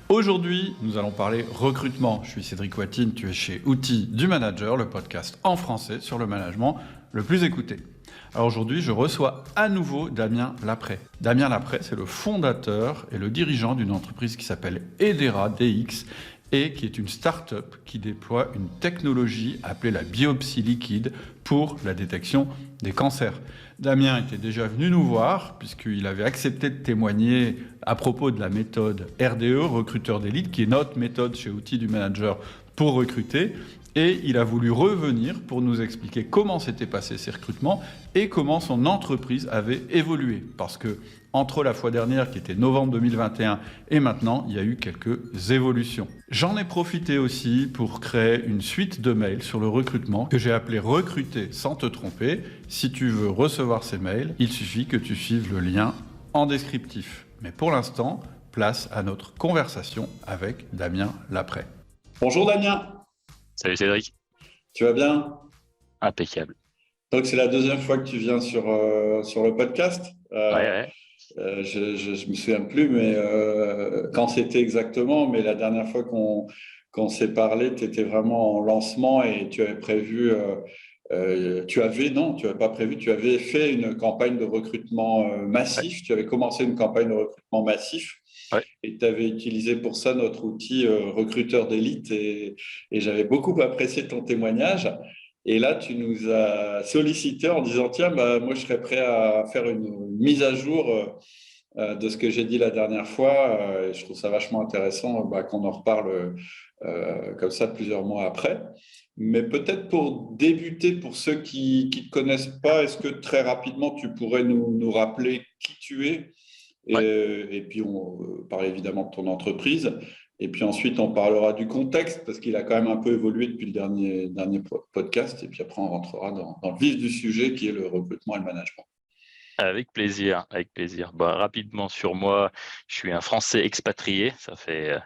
Aujourd'hui, nous allons parler recrutement. Je suis Cédric Watine, tu es chez Outils du Manager, le podcast en français sur le management le plus écouté. Alors aujourd'hui, je reçois à nouveau Damien Lapré. Damien Lapré, c'est le fondateur et le dirigeant d'une entreprise qui s'appelle Edera DX et qui est une start-up qui déploie une technologie appelée la biopsie liquide pour la détection des cancers. Damien était déjà venu nous voir puisqu'il avait accepté de témoigner à propos de la méthode RDE, recruteur d'élite, qui est notre méthode chez Outils du Manager pour recruter. Et il a voulu revenir pour nous expliquer comment s'étaient passés ces recrutements et comment son entreprise avait évolué. Parce que entre la fois dernière, qui était novembre 2021, et maintenant, il y a eu quelques évolutions. J'en ai profité aussi pour créer une suite de mails sur le recrutement que j'ai appelé « Recruter sans te tromper ». Si tu veux recevoir ces mails, il suffit que tu suives le lien en descriptif. Mais pour l'instant, place à notre conversation avec Damien Lapré. Bonjour Damien. Salut Cédric. Tu vas bien? Impeccable. Donc c'est la deuxième fois que tu viens sur le podcast. Ouais. Je me souviens plus, mais quand c'était exactement. Mais la dernière fois qu'on s'est parlé, tu étais vraiment en lancement et tu avais prévu. Tu avais fait une campagne de recrutement massif. Tu avais commencé une campagne de recrutement massif. Ouais. Et tu avais utilisé pour ça notre outil recruteur d'élite et j'avais beaucoup apprécié ton témoignage. Et là, tu nous as sollicité en disant, tiens, moi, je serais prêt à faire une mise à jour de ce que j'ai dit la dernière fois. Et je trouve ça vachement intéressant qu'on en reparle comme ça plusieurs mois après. Mais peut-être pour débuter, pour ceux qui ne te connaissent pas, est-ce que très rapidement, tu pourrais nous rappeler qui tu es? Et puis, on parle évidemment de ton entreprise. Et puis ensuite, on parlera du contexte parce qu'il a quand même un peu évolué depuis le dernier podcast. Et puis après, on rentrera dans le vif du sujet qui est le recrutement et le management. Avec plaisir, avec plaisir. Rapidement sur moi, je suis un Français expatrié. Ça fait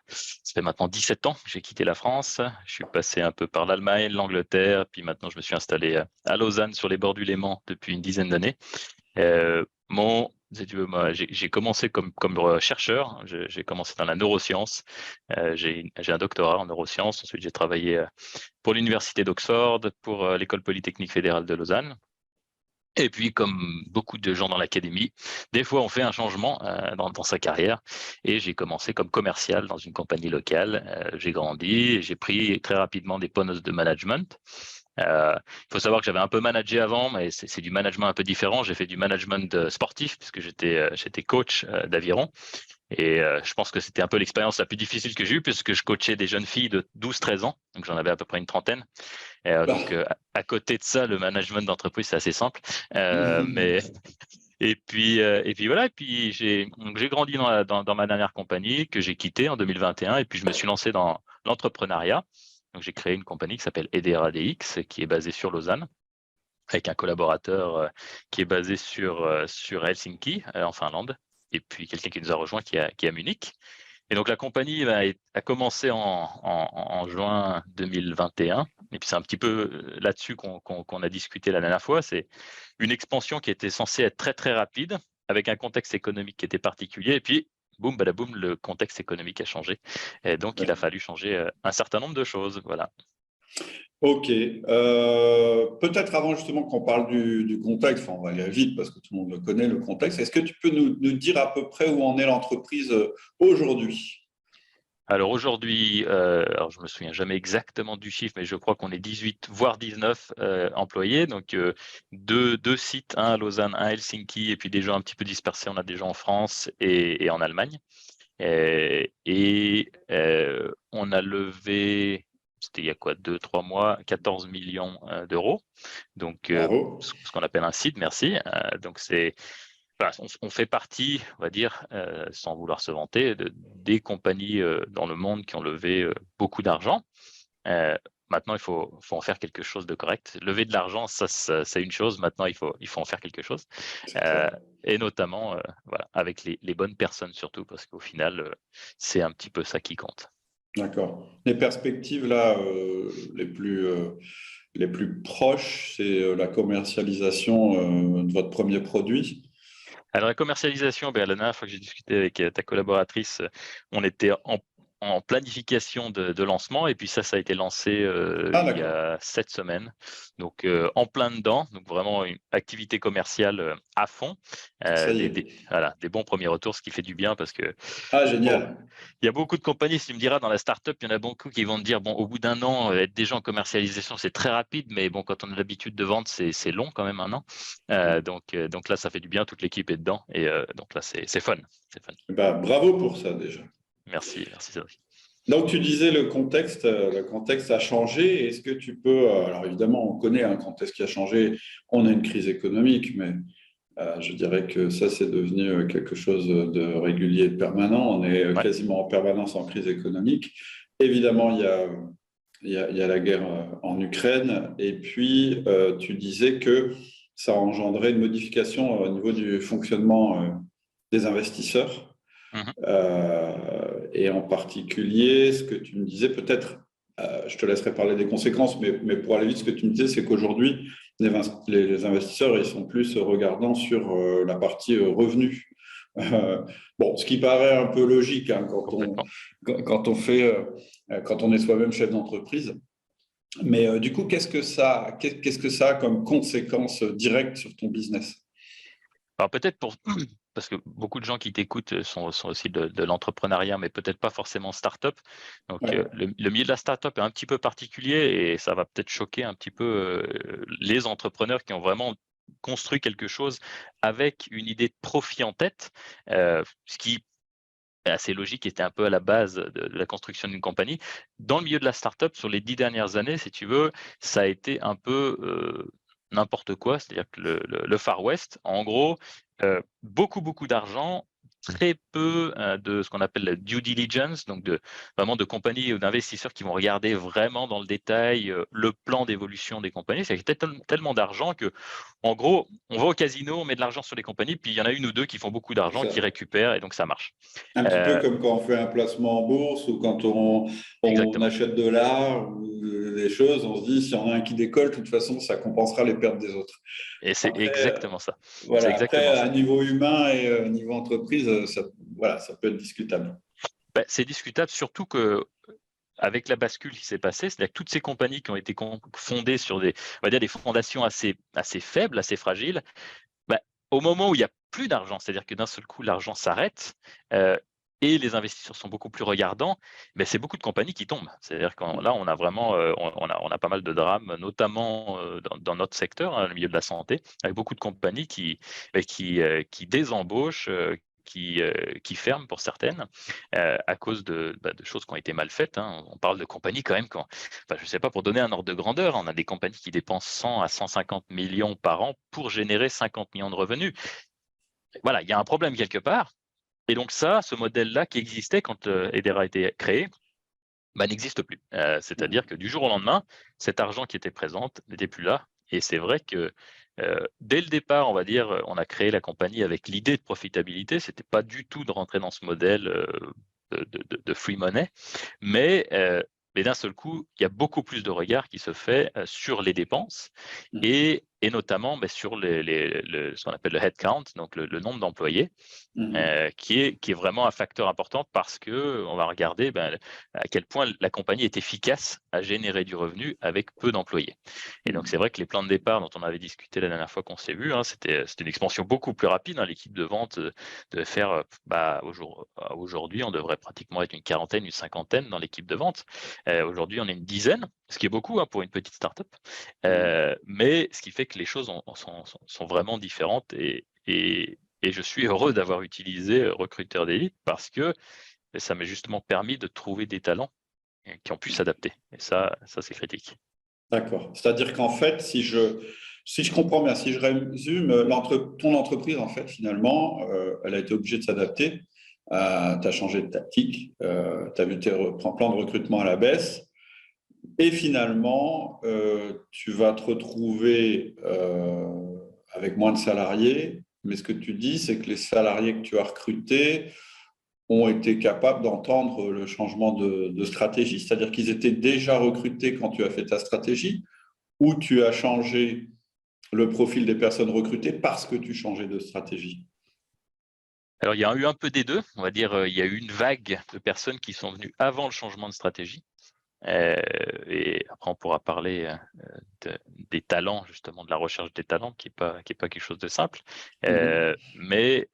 maintenant 17 ans que j'ai quitté la France. Je suis passé un peu par l'Allemagne, l'Angleterre, puis maintenant je me suis installé à Lausanne sur les bords du Léman depuis une dizaine d'années. Si tu veux, moi, j'ai commencé comme chercheur. J'ai commencé dans la neuroscience. J'ai un doctorat en neurosciences. Ensuite, j'ai travaillé pour l'université d'Oxford, pour l'école polytechnique fédérale de Lausanne. Et puis, comme beaucoup de gens dans l'académie, des fois, on fait un changement dans sa carrière. Et j'ai commencé comme commercial dans une compagnie locale. J'ai grandi et j'ai pris très rapidement des postes de management. Il faut savoir que j'avais un peu managé avant, mais c'est du management un peu différent. J'ai fait du management sportif puisque j'étais coach d'aviron. Et je pense que c'était un peu l'expérience la plus difficile que j'ai eue puisque je coachais des jeunes filles de 12-13 ans. Donc, j'en avais à peu près une trentaine. Donc, à côté de ça, le management d'entreprise, c'est assez simple. Et puis voilà. Et puis, j'ai grandi dans ma dernière compagnie que j'ai quittée en 2021. Et puis, je me suis lancé dans l'entrepreneuriat. Donc, j'ai créé une compagnie qui s'appelle Edera DX, qui est basée sur Lausanne, avec un collaborateur qui est basé sur Helsinki, en Finlande, et puis quelqu'un qui nous a rejoint qui est à Munich. Et donc, la compagnie a commencé en juin 2021. Et puis, c'est un petit peu là-dessus qu'on a discuté la dernière fois. C'est une expansion qui était censée être très, très rapide, avec un contexte économique qui était particulier. Et puis, boum, badaboum, le contexte économique a changé. Et donc, il a fallu changer un certain nombre de choses. Voilà. Ok. Peut-être avant justement qu'on parle du contexte, on va aller vite parce que tout le monde le connaît, le contexte. Est-ce que tu peux nous dire à peu près où en est l'entreprise aujourd'hui? Alors aujourd'hui, alors je me souviens jamais exactement du chiffre, mais je crois qu'on est 18, voire 19 employés. Donc deux sites, un à Lausanne, un à Helsinki, et puis des gens un petit peu dispersés. On a des gens en France et en Allemagne. On a levé, c'était il y a quoi, 2-3 mois, 14 millions d'euros. Donc ce qu'on appelle un seed, merci. Donc on fait partie, on va dire, sans vouloir se vanter, des compagnies dans le monde qui ont levé beaucoup d'argent. Maintenant, il faut en faire quelque chose de correct. Lever de l'argent, ça c'est une chose. Maintenant, il faut en faire quelque chose. Et notamment, avec les bonnes personnes surtout, parce qu'au final, c'est un petit peu ça qui compte. D'accord. Les perspectives là, les plus proches, c'est la commercialisation de votre premier produit. Alors, la commercialisation, la dernière fois que j'ai discuté avec ta collaboratrice, on était en planification de lancement, et puis ça a été lancé il y a 7 semaines. Donc, en plein dedans, donc vraiment une activité commerciale à fond. Voilà, des bons premiers retours, ce qui fait du bien parce que génial. il y a beaucoup de compagnies, tu me diras, dans la startup, il y en a beaucoup qui vont te dire, bon, au bout d'un an, être déjà en commercialisation, c'est très rapide, mais bon, quand on a l'habitude de vendre, c'est long quand même un an. Donc là, ça fait du bien, toute l'équipe est dedans, et donc là, c'est fun. Bravo pour ça déjà. Merci Cédric. Donc, tu disais le contexte a changé. Est-ce que tu peux… Alors, évidemment, on connaît un contexte qui a changé. On a une crise économique, mais je dirais que ça, c'est devenu quelque chose de régulier et de permanent. On est quasiment en permanence en crise économique. Évidemment, il y a la guerre en Ukraine. Et puis, tu disais que ça a engendré une modification au niveau du fonctionnement des investisseurs. Et en particulier, ce que tu me disais, peut-être, je te laisserai parler des conséquences, mais pour aller vite, ce que tu me disais, c'est qu'aujourd'hui, les investisseurs, ils sont plus regardants sur la partie revenu. Ce qui paraît un peu logique hein, quand on est soi-même chef d'entreprise. Mais du coup, qu'est-ce que ça a comme conséquence directe sur ton business? Alors peut-être parce que beaucoup de gens qui t'écoutent sont aussi de l'entrepreneuriat, mais peut-être pas forcément start-up. Donc le milieu de la start-up est un petit peu particulier et ça va peut-être choquer un petit peu les entrepreneurs qui ont vraiment construit quelque chose avec une idée de profit en tête, ce qui est assez logique, était un peu à la base de la construction d'une compagnie. Dans le milieu de la start-up, sur les 10 dernières années, si tu veux, ça a été un peu n'importe quoi, c'est-à-dire que le Far West, en gros, beaucoup d'argent, très peu de ce qu'on appelle la due diligence, donc vraiment de compagnies ou d'investisseurs qui vont regarder vraiment dans le détail le plan d'évolution des compagnies. C'est tellement d'argent que, en gros, on va au casino, on met de l'argent sur les compagnies, puis il y en a une ou deux qui font beaucoup d'argent, qui récupèrent, et donc ça marche. Un petit peu comme quand on fait un placement en bourse ou quand on achète de l'art ou des choses, on se dit, s'il y en a un qui décolle, de toute façon, ça compensera les pertes des autres. Et c'est exactement ça. Voilà, après, à niveau humain et à niveau entreprise, ça peut être discutable. C'est discutable, surtout que avec la bascule qui s'est passée, c'est-à-dire que toutes ces compagnies qui ont été fondées sur des fondations assez faibles, assez fragiles, au moment où il n'y a plus d'argent, c'est-à-dire que d'un seul coup, l'argent s'arrête et les investisseurs sont beaucoup plus regardants, mais c'est beaucoup de compagnies qui tombent. C'est-à-dire que là, on a vraiment on a pas mal de drames, notamment dans notre secteur, hein, le milieu de la santé, avec beaucoup de compagnies qui désembauchent, qui ferment pour certaines à cause de choses qui ont été mal faites. Hein. On parle de compagnies quand même, je ne sais pas, pour donner un ordre de grandeur, on a des compagnies qui dépensent 100 à 150 millions par an pour générer 50 millions de revenus. Voilà, il y a un problème quelque part. Et donc ce modèle-là qui existait quand Hedera a été créé, n'existe plus. C'est-à-dire que du jour au lendemain, cet argent qui était présent n'était plus là. Et c'est vrai que dès le départ, on va dire, on a créé la compagnie avec l'idée de profitabilité. Ce n'était pas du tout de rentrer dans ce modèle de free money. Mais d'un seul coup, il y a beaucoup plus de regard qui se fait sur les dépenses et notamment sur ce qu'on appelle le headcount, donc le nombre d'employés, qui est vraiment un facteur important parce qu'on va regarder à quel point la compagnie est efficace à générer du revenu avec peu d'employés. Et donc, c'est vrai que les plans de départ dont on avait discuté la dernière fois qu'on s'est vu, hein, c'était une expansion beaucoup plus rapide. Hein. L'équipe de vente devait faire, aujourd'hui, on devrait pratiquement être une quarantaine, une cinquantaine dans l'équipe de vente. Aujourd'hui, on est une dizaine, ce qui est beaucoup hein, pour une petite start-up. Mais ce qui fait que les choses sont vraiment différentes et je suis heureux d'avoir utilisé Recruteur d'élite parce que ça m'a justement permis de trouver des talents qui ont pu s'adapter. Et ça c'est critique. D'accord. C'est-à-dire qu'en fait, si je comprends bien, si je résume, ton entreprise, en fait, finalement, elle a été obligée de s'adapter. Tu as changé de tactique, tu as vu tes plans de recrutement à la baisse. Et finalement, tu vas te retrouver avec moins de salariés. Mais ce que tu dis, c'est que les salariés que tu as recrutés ont été capables d'entendre le changement de stratégie. C'est-à-dire qu'ils étaient déjà recrutés quand tu as fait ta stratégie ou tu as changé le profil des personnes recrutées parce que tu changeais de stratégie? Alors, il y a eu un peu des deux. On va dire, il y a eu une vague de personnes qui sont venues avant le changement de stratégie. Et après, on pourra parler des talents, justement, de la recherche des talents, qui est pas quelque chose de simple. Mais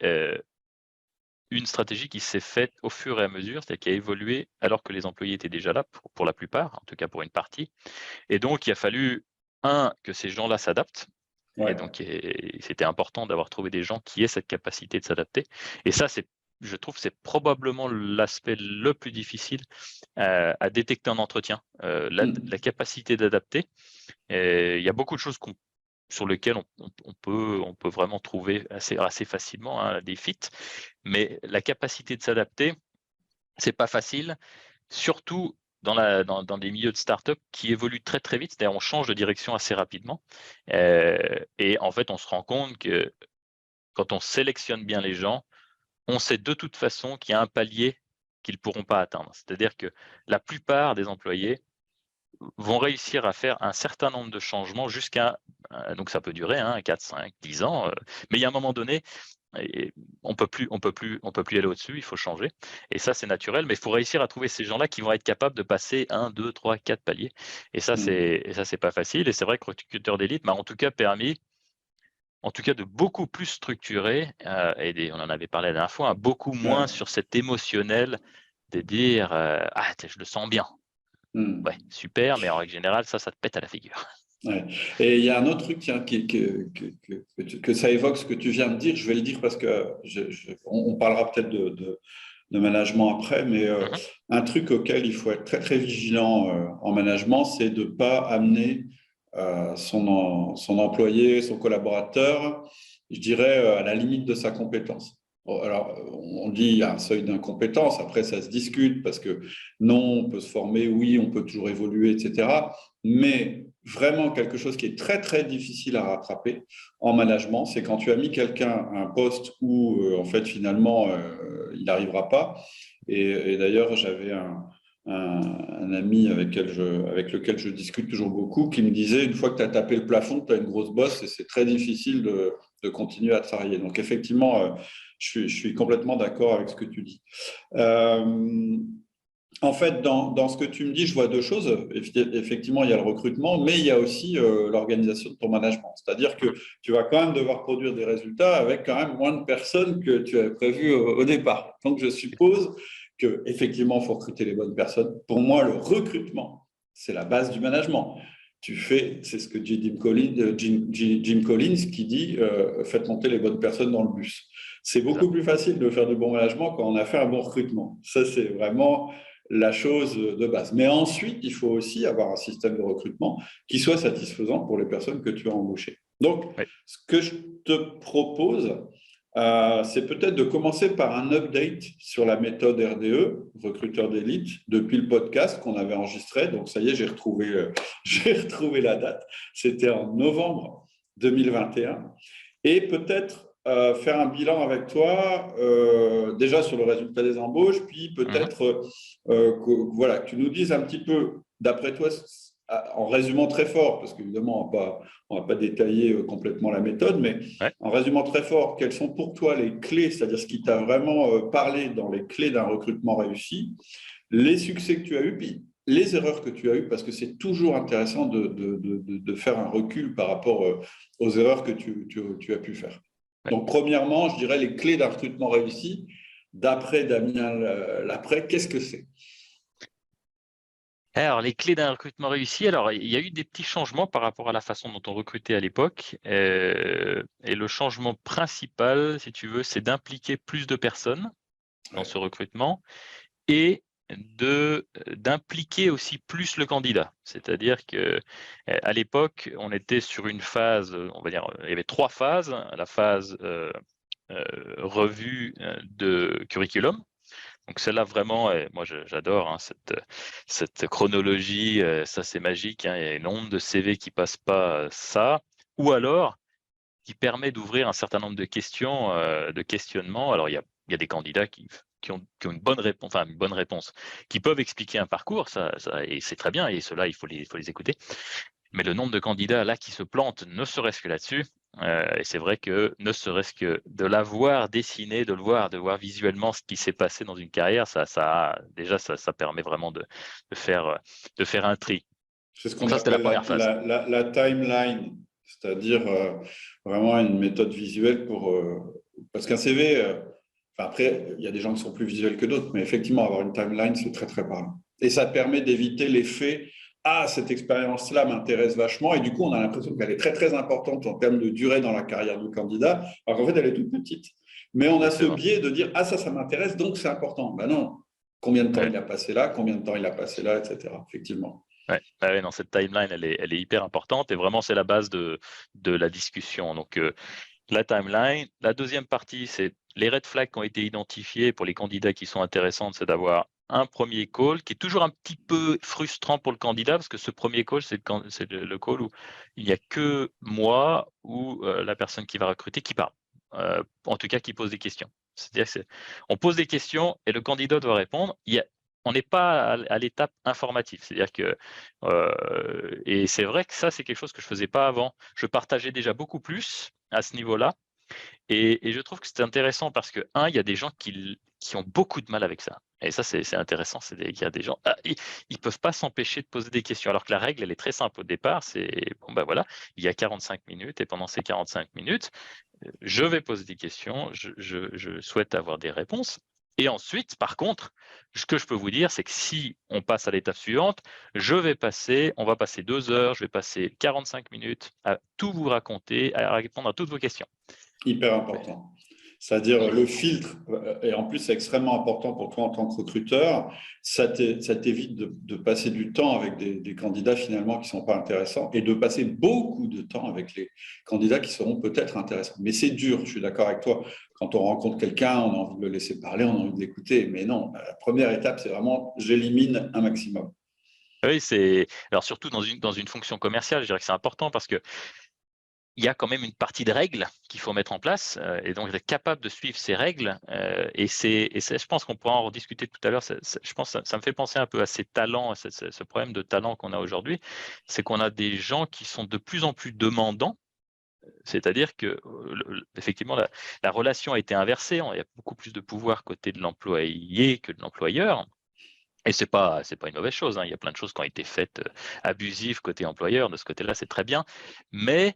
une stratégie qui s'est faite au fur et à mesure, c'est-à-dire qui a évolué alors que les employés étaient déjà là, pour la plupart, en tout cas pour une partie. Et donc, il a fallu, que ces gens-là s'adaptent. Et Ouais. donc, c'était important d'avoir trouvé des gens qui aient cette capacité de s'adapter. Et ça, je trouve, c'est probablement l'aspect le plus difficile à détecter en entretien, la capacité d'adapter. Il y a beaucoup de choses sur lesquelles on peut vraiment trouver assez facilement, hein, des fits, mais la capacité de s'adapter, c'est pas facile, surtout dans des milieux de start-up qui évoluent très très vite. C'est-à-dire, on change de direction assez rapidement, et en fait, on se rend compte que quand on sélectionne bien les gens, on sait de toute façon qu'il y a un palier qu'ils ne pourront pas atteindre. C'est-à-dire que la plupart des employés vont réussir à faire un certain nombre de changements jusqu'à, donc ça peut durer, 4, 5, 10 ans, mais il y a un moment donné, et on peut plus aller au-dessus, il faut changer. Et ça, c'est naturel, mais il faut réussir à trouver ces gens-là qui vont être capables de passer 1, 2, 3, 4 paliers. Et ça, c'est pas facile. Et c'est vrai que Recruteur d'élite m'a en tout cas permis, en tout cas, de beaucoup plus structurer, on en avait parlé la dernière fois, beaucoup moins Ouais. sur cet émotionnel de dire, ah, je le sens bien. Ouais, super, mais en règle générale, ça te pète à la figure. Ouais. Et il y a un autre truc, tiens, que ça évoque ce que tu viens de dire. Je vais le dire parce que on parlera peut-être de management après, mais un truc auquel il faut être très très vigilant en management, c'est de ne pas amener son employé, son collaborateur, je dirais, à la limite de sa compétence. Alors, on dit il y a un seuil d'incompétence, après ça se discute parce que non, on peut se former, oui, on peut toujours évoluer, etc. Mais vraiment quelque chose qui est très très difficile à rattraper en management, c'est quand tu as mis quelqu'un à un poste où en fait finalement il n'arrivera pas. Et d'ailleurs, j'avais un ami avec lequel je discute toujours beaucoup, qui me disait, une fois que tu as tapé le plafond, tu as une grosse bosse et c'est très difficile de continuer à travailler. Donc effectivement, je suis complètement d'accord avec ce que tu dis. En fait, dans ce que tu me dis, je vois deux choses. Effectivement, il y a le recrutement, mais il y a aussi l'organisation de ton management. C'est-à-dire que tu vas quand même devoir produire des résultats avec quand même moins de personnes que tu avais prévu au départ. Donc, je suppose qu'effectivement, il faut recruter les bonnes personnes. Pour moi, le recrutement, c'est la base du management. C'est ce que dit Jim Collins qui dit faites monter les bonnes personnes dans le bus. C'est beaucoup plus facile de faire du bon management quand on a fait un bon recrutement. Ça, c'est vraiment la chose de base. Mais ensuite, il faut aussi avoir un système de recrutement qui soit satisfaisant pour les personnes que tu as embauchées. Donc, ce que je te propose, c'est peut-être de commencer par un update sur la méthode RDE, recruteur d'élite, depuis le podcast qu'on avait enregistré. Donc, ça y est, j'ai retrouvé la date. C'était en novembre 2021. Et peut-être faire un bilan avec toi, déjà sur le résultat des embauches, puis peut-être que tu nous dises un petit peu, d'après toi, en résumant très fort, parce qu'évidemment, on ne va pas détailler complètement la méthode, mais en résumant très fort, quelles sont pour toi les clés, c'est-à-dire ce qui t'a vraiment parlé dans les clés d'un recrutement réussi, les succès que tu as eus, puis les erreurs que tu as eues, parce que c'est toujours intéressant de faire un recul par rapport aux erreurs que tu as pu faire. Donc, premièrement, je dirais les clés d'un recrutement réussi. D'après Damien Lapré, qu'est-ce que c'est ? Alors, les clés d'un recrutement réussi, alors il y a eu des petits changements par rapport à la façon dont on recrutait à l'époque. Et le changement principal, si tu veux, c'est d'impliquer plus de personnes dans ce recrutement et d'impliquer aussi plus le candidat. C'est-à-dire qu'à l'époque, on était sur une phase, on va dire, il y avait 3 phases. La phase revue de curriculum. Donc celle-là, vraiment, moi j'adore cette chronologie, ça c'est magique, il y a un nombre de CV qui passent pas ça, ou alors qui permet d'ouvrir un certain nombre de questions, de questionnements. Alors il y a des candidats qui ont une bonne réponse, qui peuvent expliquer un parcours, ça et c'est très bien, et ceux-là, il faut les écouter. Mais le nombre de candidats là qui se plantent, ne serait-ce que là-dessus, Et c'est vrai que ne serait-ce que de l'avoir dessiné, de voir visuellement ce qui s'est passé dans une carrière, ça permet vraiment de faire un tri. C'est ce Donc qu'on ça, c'était la appelle première phase. la timeline, c'est-à-dire vraiment une méthode visuelle parce qu'un CV, après, il y a des gens qui sont plus visuels que d'autres, mais effectivement, avoir une timeline, c'est très, très parlant. Et ça permet d'éviter l'effet « Ah, cette expérience-là m'intéresse vachement », et du coup, on a l'impression qu'elle est très, très importante en termes de durée dans la carrière du candidat, alors qu'en fait, elle est toute petite. Mais on a ce Exactement. biais de dire « Ah, ça m'intéresse, donc c'est important ». Ben non, combien de temps Ouais. il a passé là, combien de temps il a passé là, etc. Effectivement. Ouais. Ah ouais, non, cette timeline, elle est hyper importante et vraiment, c'est la base de la discussion. Donc, la timeline. La deuxième partie, c'est les red flags qui ont été identifiés pour les candidats qui sont intéressants, c'est d'avoir un premier call qui est toujours un petit peu frustrant pour le candidat parce que ce premier call, c'est le call où il n'y a que moi ou la personne qui va recruter qui parle. En tout cas, qui pose des questions. C'est-à-dire on pose des questions et le candidat doit répondre. On n'est pas à l'étape informative. C'est-à-dire que, et c'est vrai que ça, c'est quelque chose que je ne faisais pas avant. Je partageais déjà beaucoup plus à ce niveau-là. Et je trouve que c'est intéressant parce que, il y a des gens qui ont beaucoup de mal avec ça. Et ça, c'est intéressant. Il y a des gens, ils peuvent pas s'empêcher de poser des questions. Alors que la règle, elle est très simple au départ. C'est, bon, ben voilà, il y a 45 minutes et pendant ces 45 minutes, je vais poser des questions, je souhaite avoir des réponses. Et ensuite, par contre, ce que je peux vous dire, c'est que si on passe à l'étape suivante, on va passer 2 heures, je vais passer 45 minutes à tout vous raconter, à répondre à toutes vos questions. Hyper important. C'est-à-dire le filtre, et en plus c'est extrêmement important pour toi en tant que recruteur, ça t'évite de passer du temps avec des candidats finalement qui ne sont pas intéressants et de passer beaucoup de temps avec les candidats qui seront peut-être intéressants. Mais c'est dur, je suis d'accord avec toi. Quand on rencontre quelqu'un, on a envie de le laisser parler, on a envie de l'écouter. Mais non, la première étape, c'est vraiment j'élimine un maximum. Oui, alors surtout dans une fonction commerciale, je dirais que c'est important parce que il y a quand même une partie de règles qu'il faut mettre en place, et donc d'être capable de suivre ces règles. Je pense qu'on pourra en rediscuter tout à l'heure. Je pense que ça me fait penser un peu à ces talents, à ce problème de talent qu'on a aujourd'hui. C'est qu'on a des gens qui sont de plus en plus demandants. C'est-à-dire que, effectivement, la relation a été inversée. Il y a beaucoup plus de pouvoir côté de l'employé que de l'employeur. Et c'est pas une mauvaise chose, hein. Il y a plein de choses qui ont été faites abusives côté employeur. De ce côté-là, c'est très bien. Mais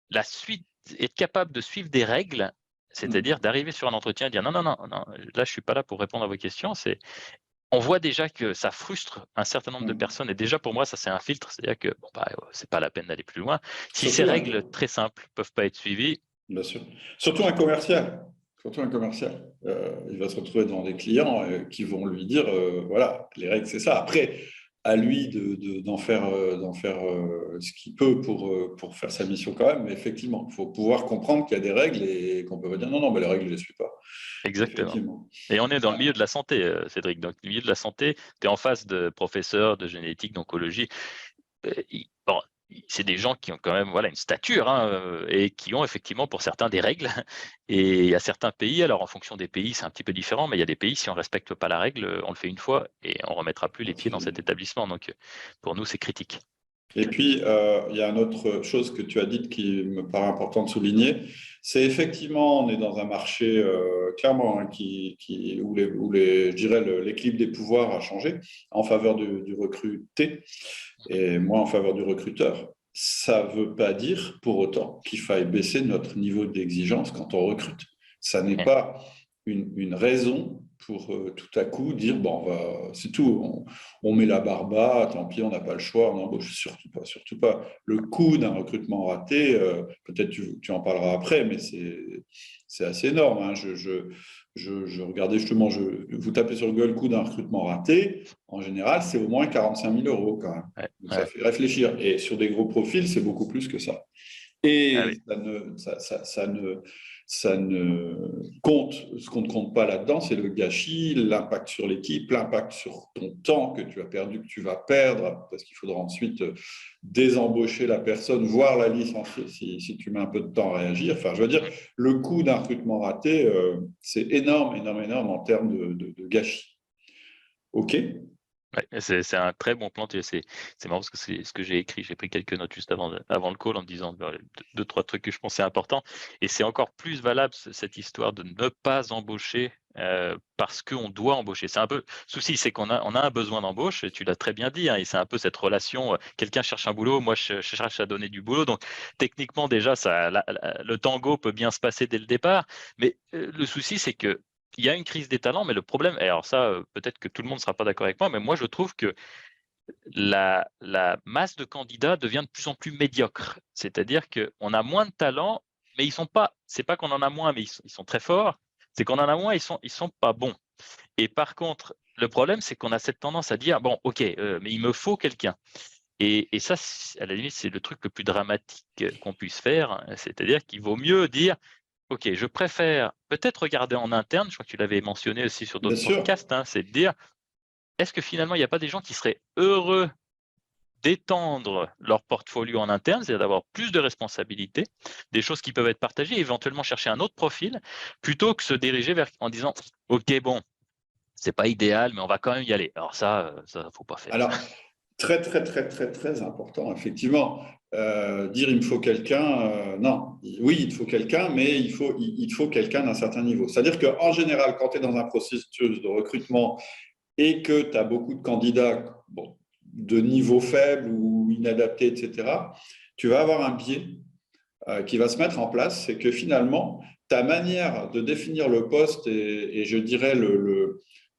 la suite, être capable de suivre des règles, c'est-à-dire d'arriver sur un entretien et dire non, non, non, non, là je suis pas là pour répondre à vos questions. On voit déjà que ça frustre un certain nombre de personnes et déjà pour moi ça c'est un filtre, c'est-à-dire que bon, c'est pas la peine d'aller plus loin. Si ces Surtout règles très simples peuvent pas être suivies, bien sûr. Surtout un commercial. Surtout un commercial. Il va se retrouver devant des clients qui vont lui dire voilà, les règles, c'est ça. Après, à lui d'en faire ce qu'il peut pour faire sa mission quand même. Mais effectivement, il faut pouvoir comprendre qu'il y a des règles et qu'on peut pas dire non, non, mais les règles, je ne les suis pas. exactement. Effectivement. Et on est dans le milieu de la santé, Cédric. Donc, le milieu de la santé, tu es en face de professeurs de génétique, d'oncologie. Bon, c'est des gens qui ont quand même une stature, hein, et qui ont effectivement pour certains des règles. Et il y a certains pays, alors en fonction des pays, c'est un petit peu différent, mais il y a des pays, si on ne respecte pas la règle, on le fait une fois et on ne remettra plus les pieds dans cet établissement. Donc, pour nous, c'est critique. Et puis, il y a une autre chose que tu as dite qui me paraît important de souligner, c'est effectivement, on est dans un marché clairement hein, où je dirais l'équilibre des pouvoirs a changé en faveur du recruté et moins en faveur du recruteur. Ça ne veut pas dire pour autant qu'il faille baisser notre niveau d'exigence quand on recrute. Ça n'est pas une raison pour tout à coup dire bon, c'est tout, on met la barre bas, tant pis, on n'a pas le choix, on embauche. Surtout pas, surtout pas. Le coût d'un recrutement raté, peut-être tu en parleras après, mais c'est assez énorme. Hein. Je regardais justement, vous tapez sur Google coût d'un recrutement raté, en général, c'est au moins 45 000 € quand même. Donc, ça fait réfléchir. Et sur des gros profils, c'est beaucoup plus que ça. Et ça ne compte, ce qu'on ne compte pas là-dedans, c'est le gâchis, l'impact sur l'équipe, l'impact sur ton temps que tu as perdu, que tu vas perdre, parce qu'il faudra ensuite désembaucher la personne, voir la licencier si tu mets un peu de temps à réagir. Enfin, je veux dire, le coût d'un recrutement raté, c'est énorme, énorme, énorme en termes de gâchis. OK ? Ouais, c'est un très bon plan. C'est marrant parce que c'est ce que j'ai écrit. J'ai pris quelques notes juste avant le call en me disant deux, trois trucs que je pensais importants. Et c'est encore plus valable cette histoire de ne pas embaucher parce qu'on doit embaucher. C'est un peu le souci, c'est qu'on a un besoin d'embauche. Et tu l'as très bien dit. Hein, et c'est un peu cette relation. Quelqu'un cherche un boulot, moi je cherche à donner du boulot. Donc techniquement déjà, le tango peut bien se passer dès le départ. Mais le souci, c'est que il y a une crise des talents, mais le problème, et alors ça, peut-être que tout le monde ne sera pas d'accord avec moi, mais moi je trouve que la masse de candidats devient de plus en plus médiocre. C'est-à-dire qu'on a moins de talents, mais ils sont pas, c'est pas qu'on en a moins, mais ils sont très forts, c'est qu'on en a moins, ils sont pas bons. Et par contre, le problème, c'est qu'on a cette tendance à dire, bon, ok, mais il me faut quelqu'un. Et ça, à la limite, c'est le truc le plus dramatique qu'on puisse faire. Hein. C'est-à-dire qu'il vaut mieux dire, ok, je préfère peut-être regarder en interne, je crois que tu l'avais mentionné aussi sur Bien d'autres sûr. podcasts, hein, c'est de dire, est-ce que finalement, il n'y a pas des gens qui seraient heureux d'étendre leur portfolio en interne, c'est-à-dire d'avoir plus de responsabilités, des choses qui peuvent être partagées, éventuellement chercher un autre profil, plutôt que se diriger vers en disant, ok, bon, c'est pas idéal, mais on va quand même y aller. Alors ça faut pas faire. Alors, très, très, très, très, très important, effectivement. Dire il me faut quelqu'un, non. Oui, il te faut quelqu'un, mais il te faut quelqu'un d'un certain niveau. C'est-à-dire qu'en général, quand tu es dans un processus de recrutement et que tu as beaucoup de candidats bon, de niveau faible ou inadaptés, etc., tu vas avoir un biais qui va se mettre en place. C'est que finalement, ta manière de définir le poste et je dirais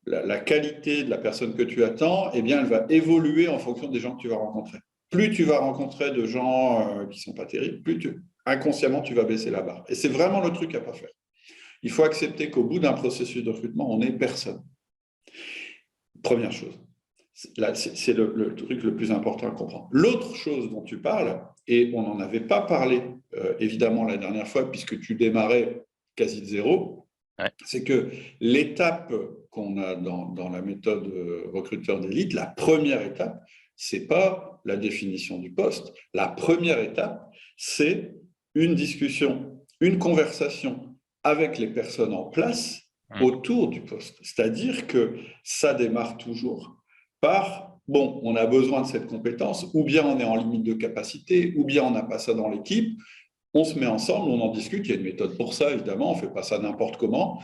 la qualité de la personne que tu attends, eh bien, elle va évoluer en fonction des gens que tu vas rencontrer. Plus tu vas rencontrer de gens qui ne sont pas terribles, inconsciemment, tu vas baisser la barre. Et c'est vraiment le truc à ne pas faire. Il faut accepter qu'au bout d'un processus de recrutement, on n'est personne. Première chose. C'est le truc le plus important à comprendre. L'autre chose dont tu parles, et on n'en avait pas parlé évidemment la dernière fois, puisque tu démarrais quasi de zéro, Ouais. c'est que l'étape qu'on a dans la méthode recruteur d'élite, la première étape, c'est pas la définition du poste. La première étape, c'est une discussion, une conversation avec les personnes en place autour du poste. C'est-à-dire que ça démarre toujours par, bon, on a besoin de cette compétence, ou bien on est en limite de capacité, ou bien on n'a pas ça dans l'équipe. On se met ensemble, on en discute, il y a une méthode pour ça, évidemment, on ne fait pas ça n'importe comment.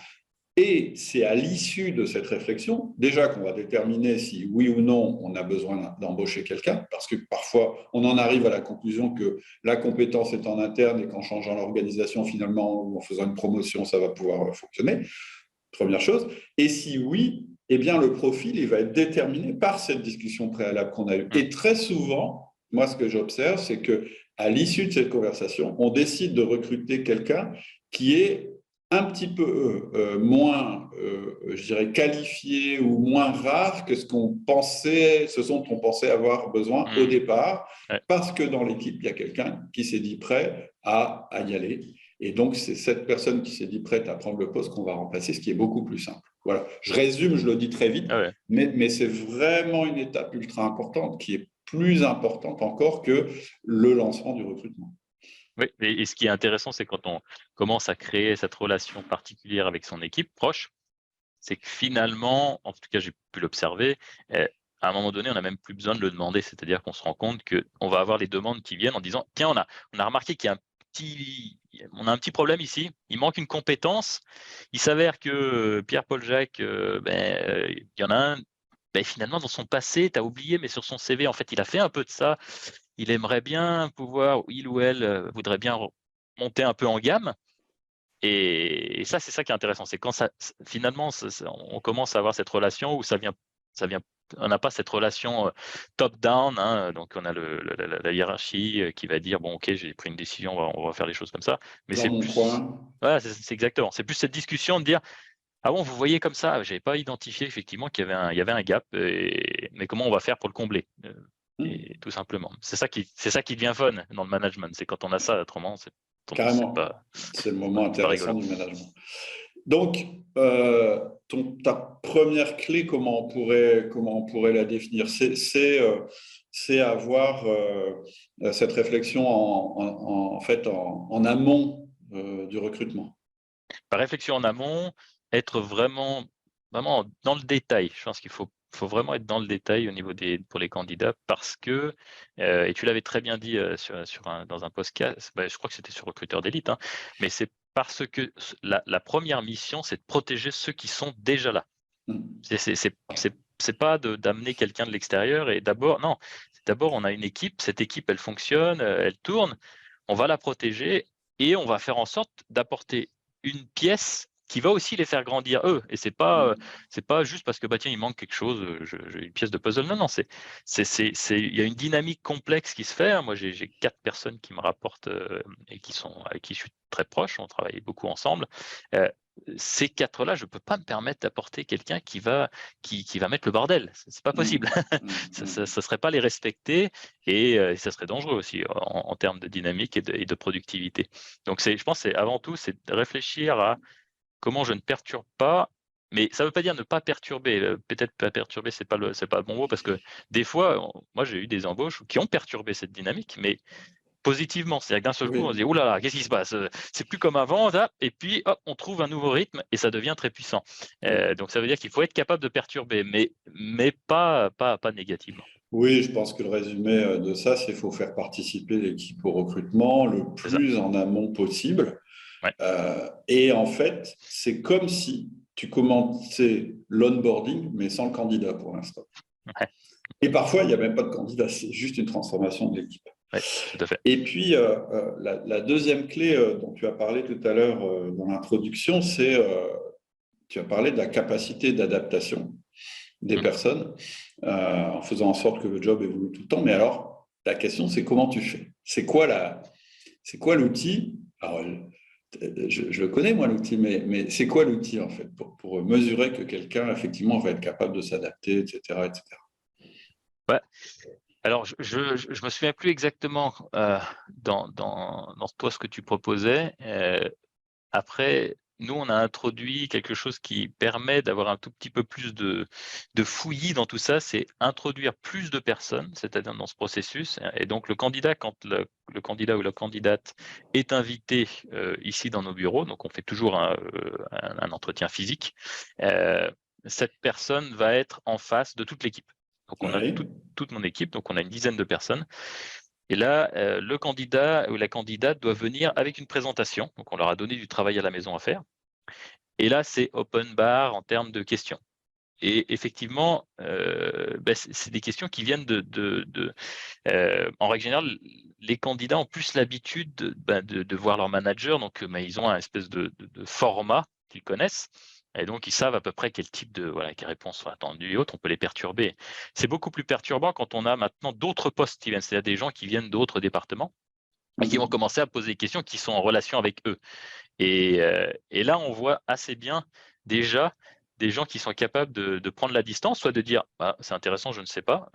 Et c'est à l'issue de cette réflexion, déjà qu'on va déterminer si oui ou non on a besoin d'embaucher quelqu'un, parce que parfois on en arrive à la conclusion que la compétence est en interne et qu'en changeant l'organisation finalement ou en faisant une promotion, ça va pouvoir fonctionner. Première chose. Et si oui, eh bien le profil il va être déterminé par cette discussion préalable qu'on a eue. Et très souvent, moi ce que j'observe, c'est que à l'issue de cette conversation, on décide de recruter quelqu'un qui est un petit peu moins, je dirais, qualifié ou moins rare que ce dont on pensait avoir besoin au départ, Ouais. parce que dans l'équipe, il y a quelqu'un qui s'est dit prêt à y aller. Et donc, c'est cette personne qui s'est dit prête à prendre le poste qu'on va remplacer, ce qui est beaucoup plus simple. Voilà. Je résume, je le dis très vite, Ah ouais. mais c'est vraiment une étape ultra importante qui est plus importante encore que le lancement du recrutement. Oui, et ce qui est intéressant, c'est quand on commence à créer cette relation particulière avec son équipe proche, c'est que finalement, en tout cas j'ai pu l'observer, à un moment donné, on n'a même plus besoin de le demander. C'est-à-dire qu'on se rend compte qu'on va avoir les demandes qui viennent en disant « Tiens, on a remarqué qu'il y a on a un petit problème ici, il manque une compétence. Il s'avère que Pierre-Paul Jacques, il y en a un, finalement dans son passé, tu as oublié, mais sur son CV, en fait, il a fait un peu de ça. Il aimerait bien pouvoir, il ou elle voudrait bien monter un peu en gamme. » Et ça, c'est ça qui est intéressant. C'est quand finalement, on commence à avoir cette relation où ça vient, on n'a pas cette relation top-down. Hein, donc, on a la hiérarchie qui va dire, bon, ok, j'ai pris une décision, on va faire les choses comme ça. Mais Dans c'est mon plus, coin. voilà, c'est exactement. C'est plus cette discussion de dire, ah bon, vous voyez comme ça, j'avais pas identifié effectivement qu'il y avait un gap, mais comment on va faire pour le combler et tout simplement. C'est ça qui devient fun dans le management. C'est quand on a ça, autrement, c'est Carrément. pas, C'est le moment pas intéressant rigolo. du management. Donc, ta première clé, comment on pourrait la définir? C'est avoir cette réflexion en fait en amont du recrutement. La réflexion en amont, être vraiment dans le détail. Je pense qu'il faut faut vraiment être dans le détail au niveau pour les candidats parce que, et tu l'avais très bien dit dans un podcast, je crois que c'était sur Recruteur d'élite, hein, mais c'est parce que la première mission, c'est de protéger ceux qui sont déjà là. C'est pas d'amener quelqu'un de l'extérieur et d'abord, non, d'abord on a une équipe, cette équipe elle fonctionne, elle tourne, on va la protéger et on va faire en sorte d'apporter une pièce qui va aussi les faire grandir eux. Et c'est pas juste parce que tiens il manque quelque chose, j'ai une pièce de puzzle. Non, il y a une dynamique complexe qui se fait. Moi j'ai 4 personnes qui me rapportent et avec qui je suis très proche. On travaille beaucoup ensemble. Ces 4-là, je peux pas me permettre d'apporter quelqu'un qui va mettre le bordel. C'est pas possible. Ça serait pas les respecter et ça serait dangereux aussi en termes de dynamique et de productivité. Donc je pense c'est avant tout c'est de réfléchir à comment je ne perturbe pas, mais ça veut pas dire ne pas perturber. Peut-être pas perturber, c'est pas le bon mot parce que des fois, moi j'ai eu des embauches qui ont perturbé cette dynamique, mais positivement. C'est-à-dire que d'un seul coup, on se dit, ouh là là, qu'est-ce qui se passe? C'est plus comme avant, là, et puis hop, on trouve un nouveau rythme et ça devient très puissant. Donc ça veut dire qu'il faut être capable de perturber, mais pas négativement. Oui, je pense que le résumé de ça, c'est qu'il faut faire participer l'équipe au recrutement le C'est ça. plus en amont possible. Ouais. Et en fait, c'est comme si tu commençais l'onboarding, mais sans le candidat pour l'instant. Ouais. Et parfois, il n'y a même pas de candidat, c'est juste une transformation de l'équipe. Oui, tout à fait. Et puis, la deuxième clé dont tu as parlé tout à l'heure dans l'introduction, c'est tu as parlé de la capacité d'adaptation des personnes en faisant en sorte que le job évolue tout le temps. Mais alors, la question, c'est comment tu fais? C'est quoi l'outil? Alors, je le connais, moi, l'outil, mais c'est quoi l'outil, en fait, pour mesurer que quelqu'un, effectivement, va être capable de s'adapter, etc., etc. Ouais. Alors, je me souviens plus exactement dans toi ce que tu proposais. Après, nous, on a introduit quelque chose qui permet d'avoir un tout petit peu plus de fouillis dans tout ça, c'est introduire plus de personnes, c'est-à-dire dans ce processus. Et donc, le candidat, quand le candidat ou la candidate est invité ici dans nos bureaux, donc on fait toujours un entretien physique, cette personne va être en face de toute l'équipe. Donc, on a toute mon équipe, donc on a une dizaine de personnes. Et là, le candidat ou la candidate doit venir avec une présentation. Donc, on leur a donné du travail à la maison à faire. Et là, c'est open bar en termes de questions. Et effectivement, c'est des questions qui viennent en règle générale, les candidats ont plus l'habitude de voir leur manager. Donc, ils ont un espèce de format qu'ils connaissent. Et donc, ils savent à peu près quel type quelles réponses sont attendues et autres. On peut les perturber. C'est beaucoup plus perturbant quand on a maintenant d'autres postes qui viennent, c'est-à-dire des gens qui viennent d'autres départements et qui vont commencer à poser des questions qui sont en relation avec eux. Et là, on voit assez bien déjà des gens qui sont capables de prendre la distance, soit de dire c'est intéressant, je ne sais pas,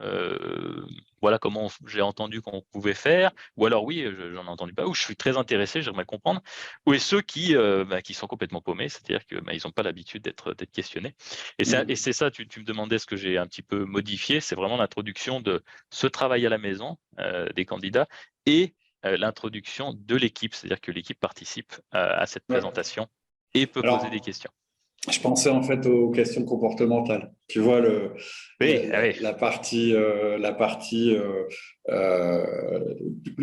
voilà comment j'ai entendu qu'on pouvait faire, ou alors oui, j'en ai entendu pas, ou je suis très intéressé, j'aimerais comprendre, ou et ceux qui sont complètement paumés, c'est-à-dire que ils n'ont pas l'habitude d'être questionnés. Et c'est ça, tu me demandais ce que j'ai un petit peu modifié, c'est vraiment l'introduction de ce travail à la maison des candidats et l'introduction de l'équipe, c'est-à-dire que l'équipe participe à cette présentation et peut poser des questions. Je pensais en fait aux questions comportementales. Tu vois la partie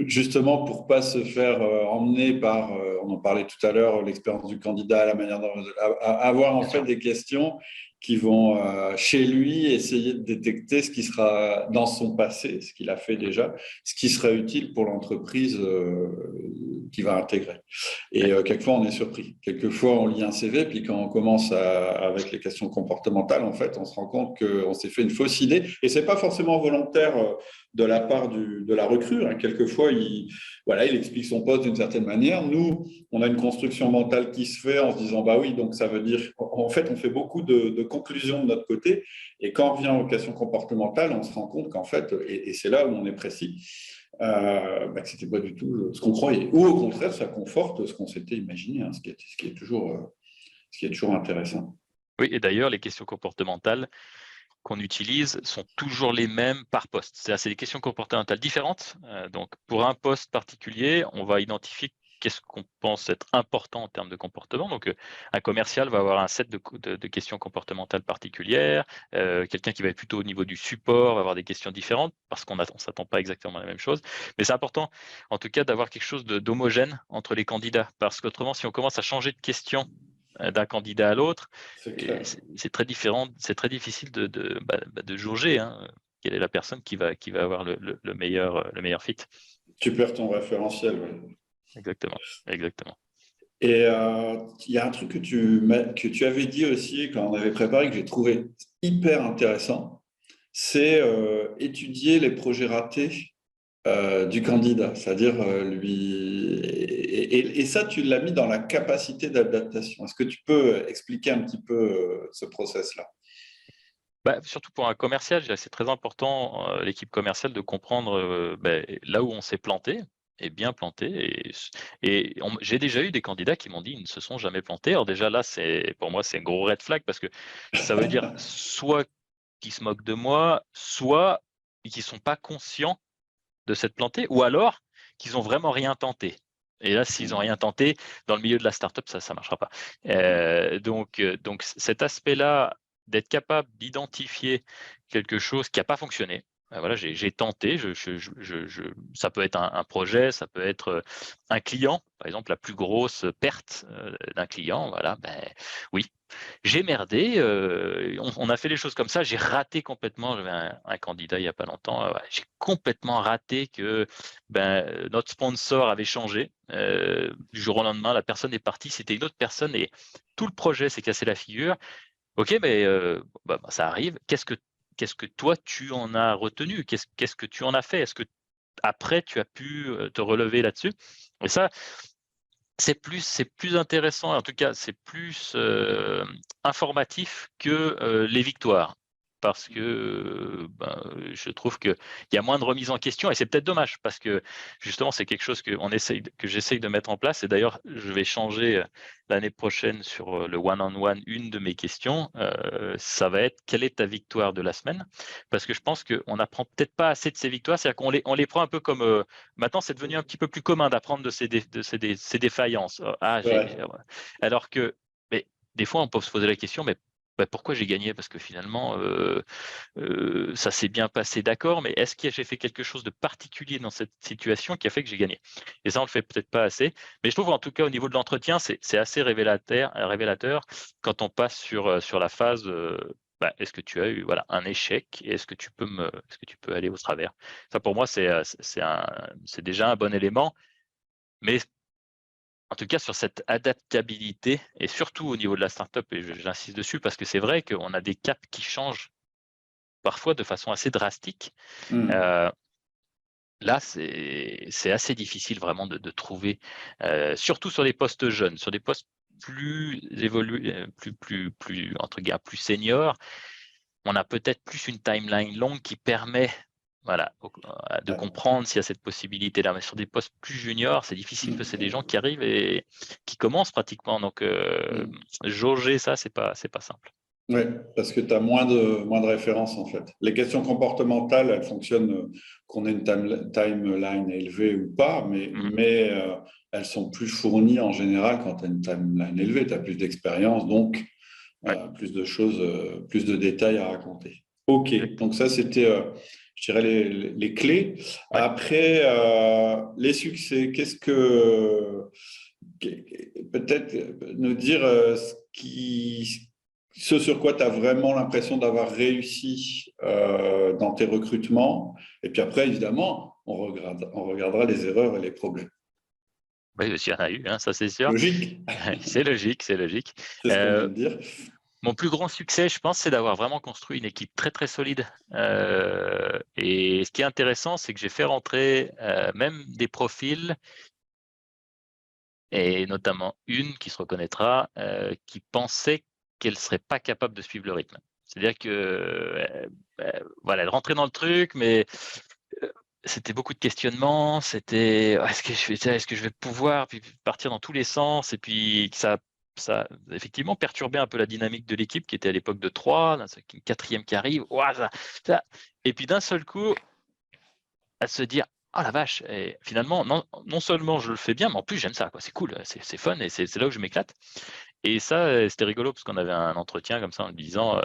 justement pour pas se faire emmener par, on en parlait tout à l'heure, l'expérience du candidat, la manière avoir en fait des questions qui vont chez lui essayer de détecter ce qui sera dans son passé, ce qu'il a fait déjà, ce qui sera utile pour l'entreprise qu'il va intégrer. Et quelquefois, on est surpris. Quelquefois, on lit un CV, puis quand on commence avec les questions comportementales, en fait, on se rend compte qu'on s'est fait une fausse idée. Et ce n'est pas forcément volontaire de la part de la recrue. Hein. Quelquefois, il explique son poste d'une certaine manière. Nous, on a une construction mentale qui se fait en se disant, bah oui, donc ça veut dire… En fait, on fait beaucoup de conclusions de notre côté. Et quand on revient aux questions comportementales, on se rend compte qu'en fait, et c'est là où on est précis, que ce n'était pas du tout ce qu'on croyait. Ou au contraire, ça conforte ce qu'on s'était imaginé, hein, ce qui est toujours intéressant. Oui, et d'ailleurs, les questions comportementales qu'on utilise sont toujours les mêmes par poste. C'est-à-dire c'est des questions comportementales différentes. Donc, pour un poste particulier, on va identifier qu'est-ce qu'on pense être important en termes de comportement. Donc, un commercial va avoir un set de questions comportementales particulières. Quelqu'un qui va être plutôt au niveau du support va avoir des questions différentes parce qu'on ne s'attend pas exactement à la même chose. Mais c'est important, en tout cas, d'avoir quelque chose d'homogène entre les candidats. Parce qu'autrement, si on commence à changer de questions d'un candidat à l'autre, c'est très différent, c'est très difficile de jauger quelle est la personne qui va avoir le meilleur fit. Tu perds ton référentiel. Ouais. Exactement, exactement. Et il y a un truc que tu avais dit aussi quand on avait préparé, que j'ai trouvé hyper intéressant, c'est étudier les projets ratés du candidat, c'est-à-dire lui... Et ça, tu l'as mis dans la capacité d'adaptation. Est-ce que tu peux expliquer un petit peu ce process-là? Surtout pour un commercial, je dirais que c'est très important, l'équipe commerciale, de comprendre là où on s'est planté, et bien planté. J'ai déjà eu des candidats qui m'ont dit qu'ils ne se sont jamais plantés. Alors déjà là, pour moi, c'est un gros red flag parce que ça veut dire soit qu'ils se moquent de moi, soit qu'ils ne sont pas conscients de s'être plantés, ou alors qu'ils n'ont vraiment rien tenté. Et là, s'ils n'ont rien tenté, dans le milieu de la startup, ça ne marchera pas. Donc cet aspect-là, d'être capable d'identifier quelque chose qui n'a pas fonctionné. Voilà, j'ai tenté, ça peut être un projet, ça peut être un client, par exemple la plus grosse perte d'un client, voilà, oui, j'ai merdé, on a fait les choses comme ça, j'ai raté complètement. J'avais un candidat il n'y a pas longtemps, j'ai complètement raté que notre sponsor avait changé. Du jour au lendemain, la personne est partie, c'était une autre personne et tout le projet s'est cassé la figure. Ok, mais ça arrive. Qu'est-ce que toi tu en as retenu? Qu'est-ce que tu en as fait? Est-ce que après tu as pu te relever là-dessus? Et ça, c'est plus intéressant, en tout cas, c'est plus informatif que les victoires. Parce que je trouve qu'il y a moins de remise en question et c'est peut-être dommage parce que justement, c'est quelque chose que j'essaye de mettre en place. Et d'ailleurs, je vais changer l'année prochaine sur le one-on-one. Une de mes questions, ça va être: quelle est ta victoire de la semaine? Parce que je pense qu'on n'apprend peut-être pas assez de ces victoires. C'est-à-dire qu'on les prend un peu comme. Maintenant, c'est devenu un petit peu plus commun d'apprendre de ces défaillances. Alors que, mais des fois, on peut se poser la question, mais pourquoi j'ai gagné? Parce que finalement, ça s'est bien passé, d'accord, mais est-ce que j'ai fait quelque chose de particulier dans cette situation qui a fait que j'ai gagné? Et ça, on le fait peut-être pas assez. Mais je trouve, en tout cas, au niveau de l'entretien, c'est assez révélateur quand on passe sur la phase. Est-ce que tu as eu un échec et est-ce que tu peux aller au travers? Ça, pour moi, c'est déjà un bon élément. Mais en tout cas, sur cette adaptabilité et surtout au niveau de la startup, et j'insiste dessus parce que c'est vrai qu'on a des caps qui changent parfois de façon assez drastique. Là, c'est assez difficile vraiment de trouver, surtout sur les postes jeunes, sur des postes plus évolués, plus entre guillemets, plus seniors. On a peut-être plus une timeline longue qui permet de comprendre s'il y a cette possibilité-là. Mais sur des postes plus juniors, c'est difficile parce que c'est des gens qui arrivent et qui commencent pratiquement. Donc, jauger ça, c'est pas simple. Oui, parce que tu as moins de références en fait. Les questions comportementales, elles fonctionnent qu'on ait une timeline élevée ou pas, mais elles sont plus fournies en général quand tu as une timeline élevée. Tu as plus d'expérience, donc plus de choses, plus de détails à raconter. Ok, donc ça c'était, je dirais, les clés. Ouais. Après, les succès, peut-être nous dire ce sur quoi tu as vraiment l'impression d'avoir réussi dans tes recrutements. Et puis après, évidemment, on regardera les erreurs et les problèmes. Oui, il y en a eu, ça c'est sûr. Logique. C'est logique. C'est ce qu'on vient de dire. Mon plus grand succès, je pense, c'est d'avoir vraiment construit une équipe très, très solide. Et ce qui est intéressant, c'est que j'ai fait rentrer même des profils, et notamment une qui se reconnaîtra, qui pensait qu'elle ne serait pas capable de suivre le rythme. C'est-à-dire que, elle rentrait dans le truc, mais c'était beaucoup de questionnements. C'était est-ce que je fais ça, est-ce que je vais pouvoir, puis partir dans tous les sens, et puis ça a effectivement perturbé un peu la dynamique de l'équipe qui était à l'époque de 3, une quatrième qui arrive, et puis d'un seul coup, à se dire ah la vache, et finalement, non seulement je le fais bien, mais en plus j'aime ça, quoi. C'est cool, c'est fun et c'est là où je m'éclate. Et ça, c'était rigolo parce qu'on avait un entretien comme ça en me disant,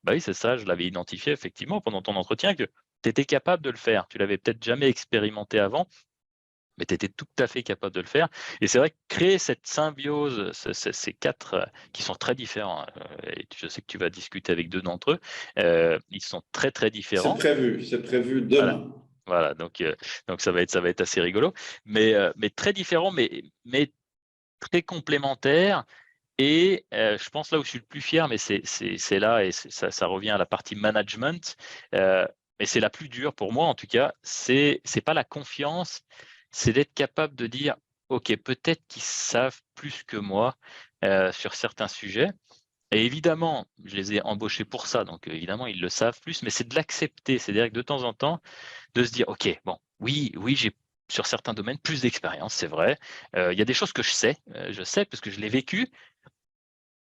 bah oui, c'est ça, je l'avais identifié effectivement pendant ton entretien que tu étais capable de le faire. Tu l'avais peut-être jamais expérimenté avant, mais tu étais tout à fait capable de le faire. Et c'est vrai que créer cette symbiose, ces 4 qui sont très différents, et je sais que tu vas discuter avec 2 d'entre eux, ils sont très, très différents. C'est prévu Voilà. demain. Voilà, donc ça va être assez rigolo, mais très différents, mais très complémentaires. Et je pense là où je suis le plus fier, mais c'est là et ça revient à la partie management, et c'est la plus dure pour moi en tout cas, c'est pas la confiance, c'est d'être capable de dire: «OK, peut-être qu'ils savent plus que moi, sur certains sujets». Et évidemment, je les ai embauchés pour ça, donc évidemment, ils le savent plus, mais c'est de l'accepter. C'est-à-dire que de temps en temps, de se dire: «OK, bon, oui, j'ai sur certains domaines plus d'expérience, c'est vrai. Il y a des choses que je sais parce que je l'ai vécu».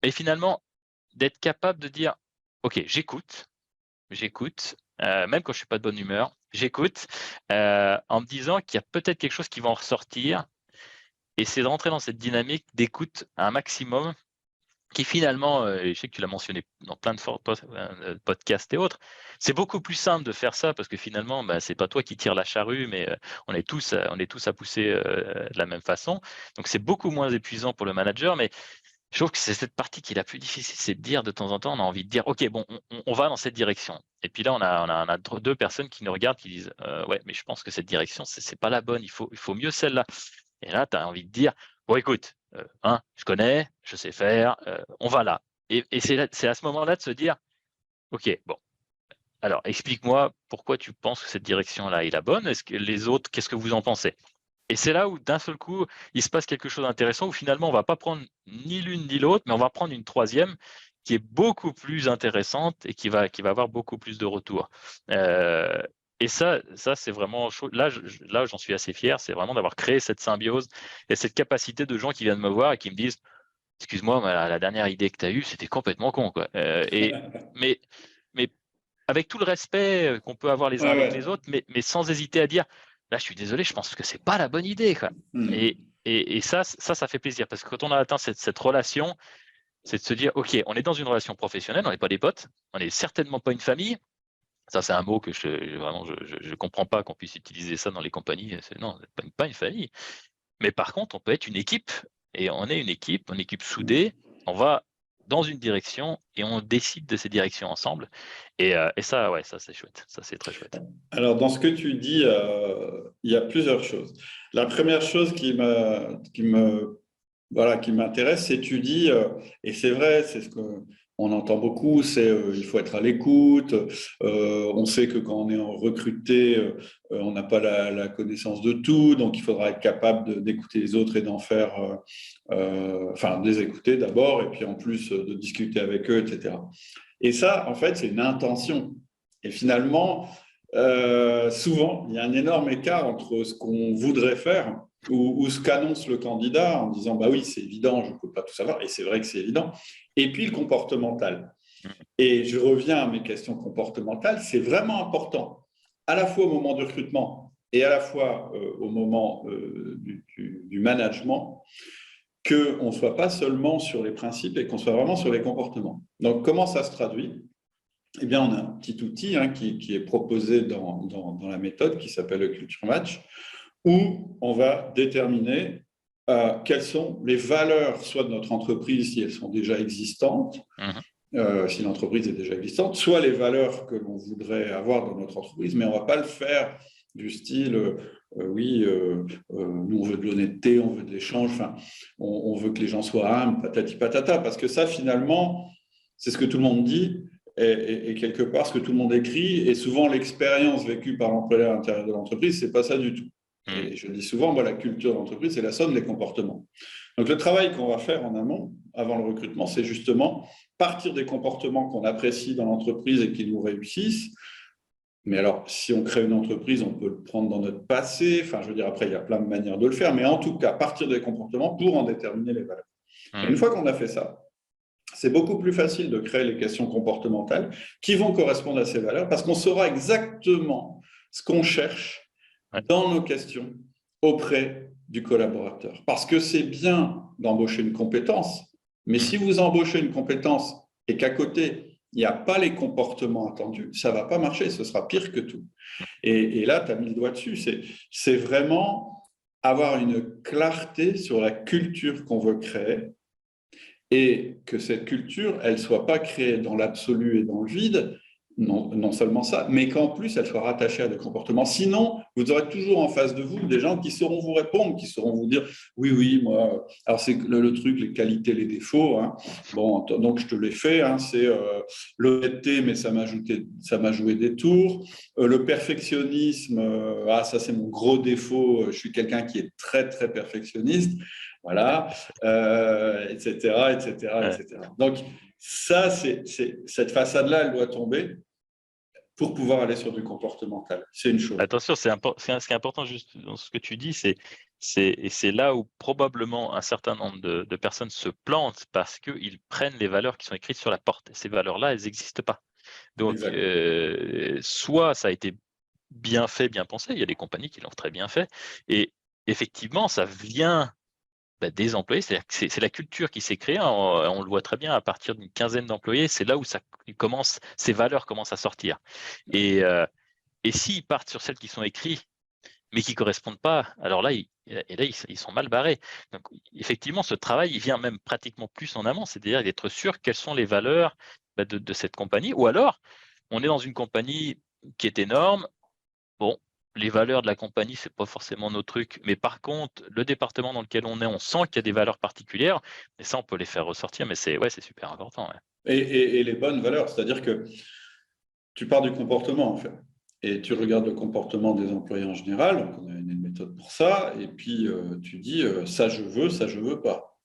Mais finalement, d'être capable de dire: «OK, j'écoute, même quand je suis pas de bonne humeur, j'écoute», en me disant qu'il y a peut-être quelque chose qui va en ressortir, et c'est de rentrer dans cette dynamique d'écoute un maximum qui finalement, et je sais que tu l'as mentionné dans plein de podcasts et autres, c'est beaucoup plus simple de faire ça parce que finalement, bah, c'est pas toi qui tires la charrue, mais on est tous à pousser, de la même façon. Donc c'est beaucoup moins épuisant pour le manager, mais je trouve que c'est cette partie qui est la plus difficile, c'est de dire de temps en temps, on a envie de dire: «OK, bon, on va dans cette direction». Et puis là, on a 2 personnes qui nous regardent, qui disent: Ouais, mais je pense que cette direction, c'est pas la bonne, il faut mieux celle-là». Et là, tu as envie de dire: «Bon écoute, hein, je connais, je sais faire, on va là». Et c'est à ce moment-là de se dire: «OK, bon, alors explique-moi pourquoi tu penses que cette direction-là est la bonne? Est-ce que les autres, qu'est-ce que vous en pensez?» Et c'est là où d'un seul coup, il se passe quelque chose d'intéressant où finalement on va pas prendre ni l'une ni l'autre, mais on va prendre une troisième qui est beaucoup plus intéressante et qui va avoir beaucoup plus de retours. Heu et ça c'est vraiment là j'en suis assez fier, c'est vraiment d'avoir créé cette symbiose et cette capacité de gens qui viennent me voir et qui me disent: «Excuse-moi, mais la dernière idée que tu as eue, c'était complètement con, quoi». Mais mais avec tout le respect, qu'on peut avoir les uns Ouais, avec les ouais. autres, mais sans hésiter à dire: «Là, je suis désolé, je pense que c'est pas la bonne idée, quoi». Hmm. Et ça fait plaisir parce que quand on a atteint cette relation, c'est de se dire: «OK, on est dans une relation professionnelle, on n'est pas des potes, on n'est certainement pas une famille». Ça, c'est un mot que je comprends pas qu'on puisse utiliser ça dans les compagnies, c'est non, on n'est pas une famille. Mais par contre, on peut être une équipe, et on est une équipe soudée. On va dans une direction et on décide de ces directions ensemble. Et ça, ouais, ça c'est chouette. Ça c'est très chouette. Alors, dans ce que tu dis, il y a plusieurs choses. La première chose voilà, qui m'intéresse, c'est tu dis, et c'est vrai, c'est ce qu'on entend beaucoup, c'est il faut être à l'écoute. On sait que quand on est en recruté, on n'a pas la connaissance de tout, donc il faudra être capable d'écouter les autres et d'en faire, enfin, de les écouter d'abord, et puis en plus de discuter avec eux, etc. Et ça, en fait, c'est une intention. Et finalement, souvent, il y a un énorme écart entre ce qu'on voudrait faire ou ce qu'annonce le candidat en disant bah oui, c'est évident, je ne peux pas tout savoir, et c'est vrai que c'est évident, et puis le comportemental. Et je reviens à mes questions comportementales, c'est vraiment important, à la fois au moment du recrutement et à la fois au moment du management, qu'on ne soit pas seulement sur les principes et qu'on soit vraiment sur les comportements. Donc, comment ça se traduit? Eh bien, on a un petit outil qui est proposé dans la méthode qui s'appelle le Culture Match, où on va déterminer quelles sont les valeurs, soit de notre entreprise si elles sont déjà existantes, Mmh. si l'entreprise est déjà existante, soit les valeurs que l'on voudrait avoir dans notre entreprise, mais on ne va pas le faire du style oui, nous on veut de l'honnêteté, on veut de l'échange, enfin, on veut que les gens soient humbles, patati patata, parce que ça finalement, c'est ce que tout le monde dit, et quelque part ce que tout le monde écrit, et souvent l'expérience vécue par l'employé à l'intérieur de l'entreprise, c'est pas ça du tout. Mmh. Et je dis souvent, moi, la culture d'entreprise, c'est la somme des comportements. Donc le travail qu'on va faire en amont, avant le recrutement, c'est justement partir des comportements qu'on apprécie dans l'entreprise et qui nous réussissent. Mais alors, si on crée une entreprise, on peut le prendre dans notre passé. Enfin, je veux dire, après, il y a plein de manières de le faire. Mais en tout cas, partir des comportements pour en déterminer les valeurs. Et Mmh. une fois qu'on a fait ça, c'est beaucoup plus facile de créer les questions comportementales qui vont correspondre à ces valeurs parce qu'on saura exactement ce qu'on cherche Ouais. dans nos questions auprès du collaborateur. Parce que c'est bien d'embaucher une compétence, mais si vous embauchez une compétence et qu'à côté, il n'y a pas les comportements attendus, ça ne va pas marcher, ce sera pire que tout. Et là, tu as mis le doigt dessus, c'est vraiment avoir une clarté sur la culture qu'on veut créer et que cette culture, elle ne soit pas créée dans l'absolu et dans le vide, non seulement ça, mais qu'en plus, elle soit rattachée à des comportements. Sinon, vous aurez toujours en face de vous des gens qui sauront vous répondre, qui sauront vous dire « oui, oui, moi… » Alors, c'est le truc, les qualités, les défauts. Hein. Bon, donc, je te l'ai fait. Hein, c'est l'honnêteté, mais ça m'a joué des tours. Le perfectionnisme, ça, c'est mon gros défaut. Je suis quelqu'un qui est très, très perfectionniste. Voilà, etc., etc., Ouais. etc. Donc, ça, cette façade-là, elle doit tomber pour pouvoir aller sur du comportemental. C'est une chose. Attention, ce qui est important juste dans ce que tu dis, et c'est là où probablement un certain nombre de personnes se plantent parce qu'ils prennent les valeurs qui sont écrites sur la porte. Et ces valeurs-là, elles n'existent pas. Donc, Exact. soit ça a été bien fait, bien pensé, il y a des compagnies qui l'ont très bien fait, et effectivement, ça vient des employés, c'est-à-dire que c'est la culture qui s'est créée, hein, on le voit très bien à partir d'une quinzaine d'employés, c'est là où ces valeurs commencent à sortir. Et s'ils partent sur celles qui sont écrites, mais qui ne correspondent pas, alors là, ils sont mal barrés. Donc, effectivement, ce travail, il vient même pratiquement plus en amont, c'est-à-dire d'être sûr quelles sont les valeurs de cette compagnie. Ou alors, on est dans une compagnie qui est énorme. Bon, les valeurs de la compagnie, ce n'est pas forcément nos trucs. Mais par contre, le département dans lequel on est, on sent qu'il y a des valeurs particulières. Et ça, on peut les faire ressortir. Mais c'est super important. Ouais. Et les bonnes valeurs, c'est-à-dire que tu pars du comportement, en fait. Et tu regardes le comportement des employés en général, donc on a une méthode pour ça, et puis tu dis ça je veux pas.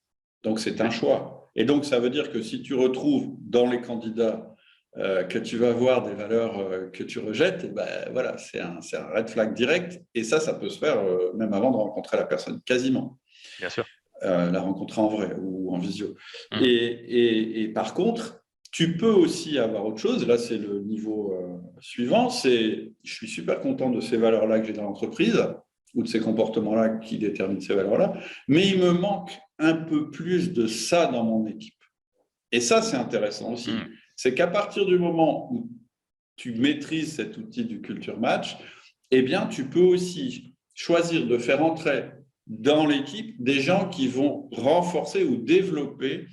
Donc c'est un choix. Et donc ça veut dire que si tu retrouves dans les candidats que tu vas avoir des valeurs que tu rejettes, et ben, voilà, c'est un red flag direct. Et ça peut se faire même avant de rencontrer la personne, quasiment. Bien sûr. La rencontrer en vrai ou en visio. Mmh. Et par contre, tu peux aussi avoir autre chose. Là, c'est le niveau suivant. C'est, je suis super content de ces valeurs-là que j'ai dans l'entreprise ou de ces comportements-là qui déterminent ces valeurs-là, mais il me manque un peu plus de ça dans mon équipe. Et ça, c'est intéressant aussi. Mmh. C'est qu'à partir du moment où tu maîtrises cet outil du culture match, eh bien, tu peux aussi choisir de faire entrer dans l'équipe des gens qui vont renforcer ou développer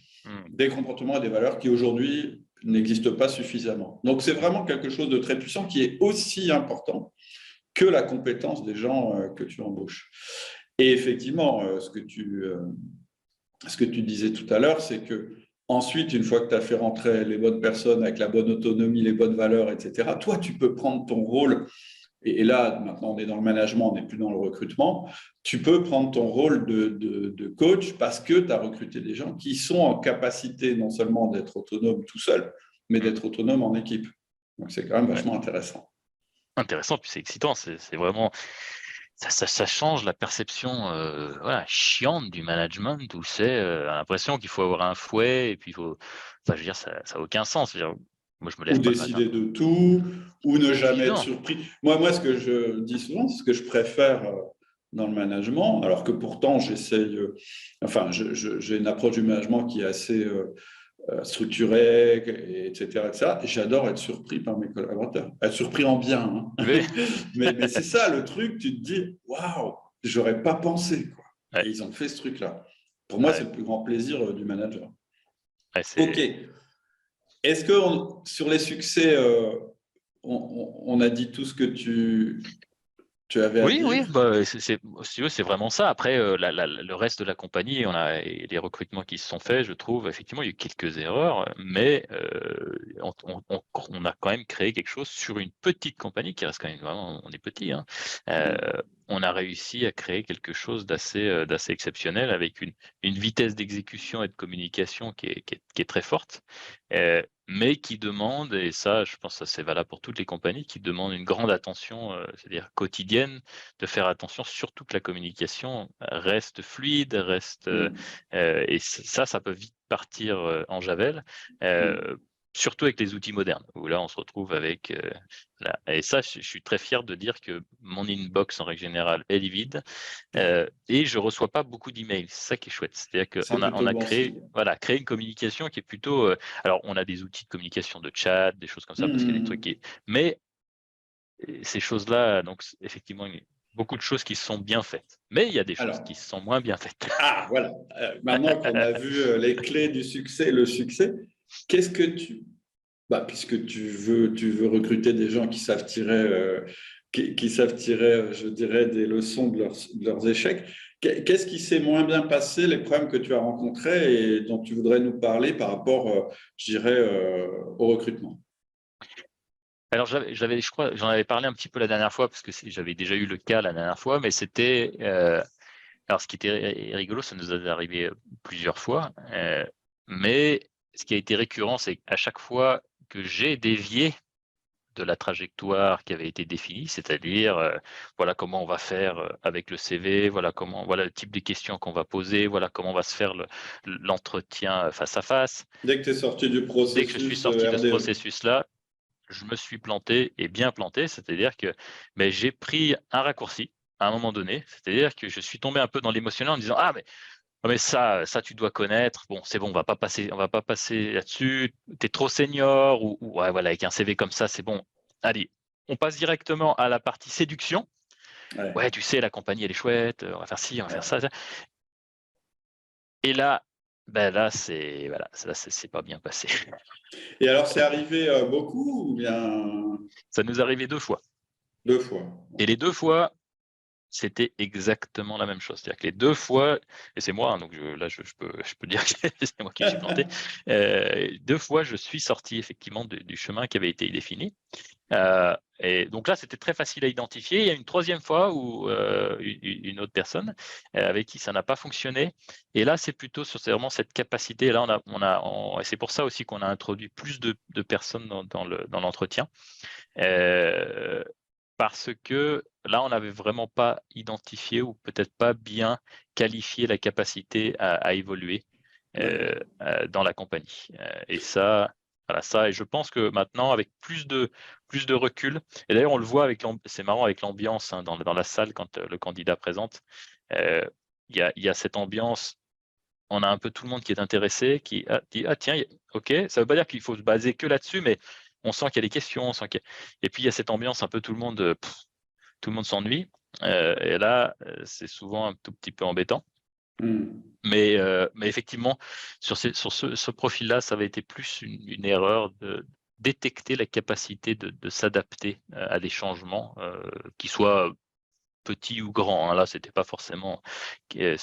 des comportements et des valeurs qui aujourd'hui n'existent pas suffisamment. Donc, c'est vraiment quelque chose de très puissant qui est aussi important que la compétence des gens que tu embauches. Et effectivement, ce que tu disais tout à l'heure, c'est que ensuite, une fois que tu as fait rentrer les bonnes personnes avec la bonne autonomie, les bonnes valeurs, etc., toi, tu peux prendre ton rôle. Et là, maintenant, on est dans le management, on n'est plus dans le recrutement. Tu peux prendre ton rôle de coach parce que tu as recruté des gens qui sont en capacité non seulement d'être autonomes tout seuls, mais d'être autonomes en équipe. Donc, c'est quand même vachement intéressant. Intéressant, puis c'est excitant. C'est vraiment… Ça change la perception chiante du management où c'est l'impression qu'il faut avoir un fouet et puis il faut… Enfin, je veux dire, ça n'a aucun sens. Moi, je me lève Ou pas le matin. décider de tout, ou ne jamais être Évident. surpris. Moi, ce que je dis souvent, c'est ce que je préfère dans le management, alors que pourtant, j'essaye… j'ai une approche du management qui est assez structurée, etc., etc. J'adore être surpris par mes collaborateurs. Être surpris en bien. Hein. Oui. mais c'est ça le truc, tu te dis, waouh, j'aurais pas pensé. Quoi. Ouais. Et ils ont fait ce truc-là. Pour moi, c'est le plus grand plaisir du manager. Ouais, OK. Est-ce que sur les succès, on a dit tout ce que tu avais à Oui, dire? oui, si tu veux, c'est vraiment ça. Après, le reste de la compagnie, et les recrutements qui se sont faits, je trouve, effectivement, il y a eu quelques erreurs, mais on a quand même créé quelque chose sur une petite compagnie qui reste quand même vraiment, on est petit, hein. On a réussi à créer quelque chose d'assez exceptionnel avec une vitesse d'exécution et de communication qui est très forte. Mais qui demande, et ça, je pense que c'est valable pour toutes les compagnies, qui demandent une grande attention, c'est-à-dire quotidienne, de faire attention surtout que la communication reste fluide, et ça peut vite partir en javel. surtout avec les outils modernes, où là, on se retrouve avec… Et ça, je suis très fier de dire que mon inbox, en règle générale, elle est vide et je ne reçois pas beaucoup d'emails. C'est ça qui est chouette. C'est-à-dire C'est qu'on a, on plutôt a bon créé, signe. voilà, créé une communication qui est plutôt… alors, on a des outils de communication de chat, des choses comme ça, parce qu'il y a des trucs Hmm. qui… Mais ces choses-là, donc, effectivement, il y a beaucoup de choses qui sont bien faites. Mais il y a des choses qui Alors, sont moins bien faites. voilà. Maintenant qu'on a vu les clés du succès, le succès, qu'est-ce que puisque tu veux recruter des gens qui savent tirer, qui savent tirer, je dirais, des leçons de leurs échecs, qu'est-ce qui s'est moins bien passé, les problèmes que tu as rencontrés et dont tu voudrais nous parler par rapport, je dirais, au recrutement? Alors, je crois, j'en avais parlé un petit peu la dernière fois, parce que j'avais déjà eu le cas la dernière fois, mais c'était… alors, ce qui était rigolo, ça nous est arrivé plusieurs fois, mais ce qui a été récurrent, c'est qu'à chaque fois que j'ai dévié de la trajectoire qui avait été définie, c'est-à-dire voilà comment on va faire avec le CV, voilà le type de questions qu'on va poser, voilà comment va se faire l'entretien face à face. Dès que tu es sorti du Dès que je suis processus sorti de ce RDE. processus-là, je me suis planté, et bien planté, c'est-à-dire que j'ai pris un raccourci à un moment donné, c'est-à-dire que je suis tombé un peu dans l'émotionnel en disant mais ça tu dois connaître, bon c'est bon, on va pas passer là-dessus, tu es trop senior ou ouais, voilà, avec un CV comme ça c'est bon, allez, on passe directement à la partie séduction. Ouais, Ouais, tu sais, la compagnie elle est chouette, on va faire ci, on va faire ouais. ça. Et là, là c'est voilà, là c'est pas bien passé. Et alors, c'est arrivé beaucoup ou bien Ça nous est arrivé 2 fois. 2 fois? Et les 2 fois, c'était exactement la même chose. C'est-à-dire que les 2 fois, et c'est moi, hein, donc je peux dire que c'est moi qui me suis planté. 2 fois, je suis sorti effectivement du chemin qui avait été défini. Et donc là, c'était très facile à identifier. Il y a une 3e fois où une autre personne avec qui ça n'a pas fonctionné. Et là, c'est plutôt c'est vraiment cette capacité. Et là, et c'est pour ça aussi qu'on a introduit plus de personnes dans l'entretien. Parce que là, on n'avait vraiment pas identifié ou peut-être pas bien qualifié la capacité à évoluer D'accord. dans la compagnie. Et ça, voilà, ça, et je pense que maintenant, avec plus de recul, et d'ailleurs, on le voit c'est marrant avec l'ambiance hein, dans la salle quand le candidat présente, il y a cette ambiance. On a un peu tout le monde qui est intéressé, qui dit tiens, ok, ça ne veut pas dire qu'il faut se baser que là-dessus, mais on sent qu'il y a des questions, et puis il y a cette ambiance un peu tout le monde s'ennuie. Et là, c'est souvent un tout petit peu embêtant. Hmm. Mais effectivement, sur ce profil-là, ça avait été plus une erreur de détecter la capacité de s'adapter à des changements qui soient petits ou grands. Hein. Là, c'était pas forcément. Et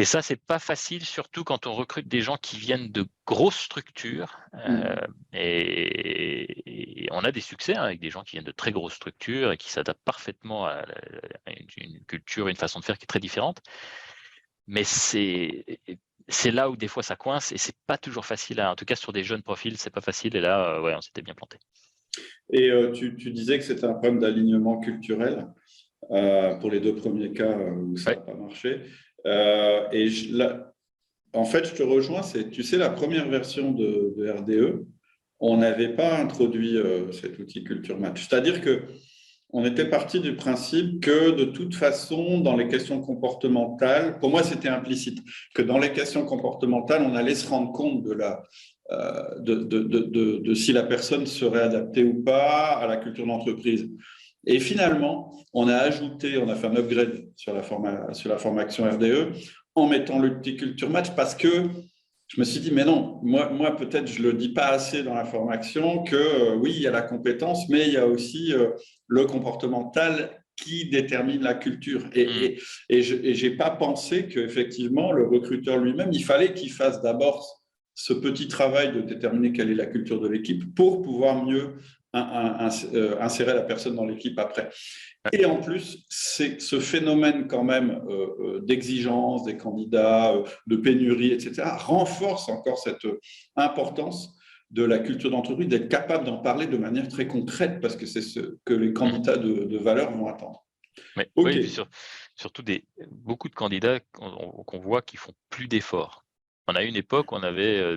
ça, c'est pas facile, surtout quand on recrute des gens qui viennent de grosses structures. Hmm. Et on a des succès hein, avec des gens qui viennent de très grosses structures et qui s'adaptent parfaitement à une culture, une façon de faire qui est très différente. Mais c'est là où des fois ça coince et c'est pas toujours facile. En tout cas, sur des jeunes profils, c'est pas facile. Et là, ouais, on s'était bien planté. Et tu disais que c'était un problème d'alignement culturel pour les 2 premiers cas où ça Ouais. n'a pas marché. En fait, je te rejoins, tu sais, la première version de RDE, on n'avait pas introduit cet outil Culture Match. C'est-à-dire que on était parti du principe que de toute façon, dans les questions comportementales, pour moi c'était implicite, que dans les questions comportementales, on allait se rendre compte de si la personne serait adaptée ou pas à la culture d'entreprise. Et finalement, on a fait un upgrade sur la formation RDE en mettant le petit Culture Match parce que je me suis dit, mais non, moi peut-être je ne le dis pas assez dans la formation que oui, il y a la compétence, mais il y a aussi le comportemental qui détermine la culture. Et je n'ai pas pensé qu'effectivement, le recruteur lui-même, il fallait qu'il fasse d'abord ce petit travail de déterminer quelle est la culture de l'équipe pour pouvoir mieux insérer la personne dans l'équipe après. Et en plus, c'est ce phénomène quand même d'exigence des candidats, de pénurie, etc., renforce encore cette importance de la culture d'entreprise, d'être capable d'en parler de manière très concrète, parce que c'est ce que les candidats de valeur vont attendre. Oui, OK. et puis surtout beaucoup de candidats qu'on voit qui font plus d'efforts. On a eu une époque où on avait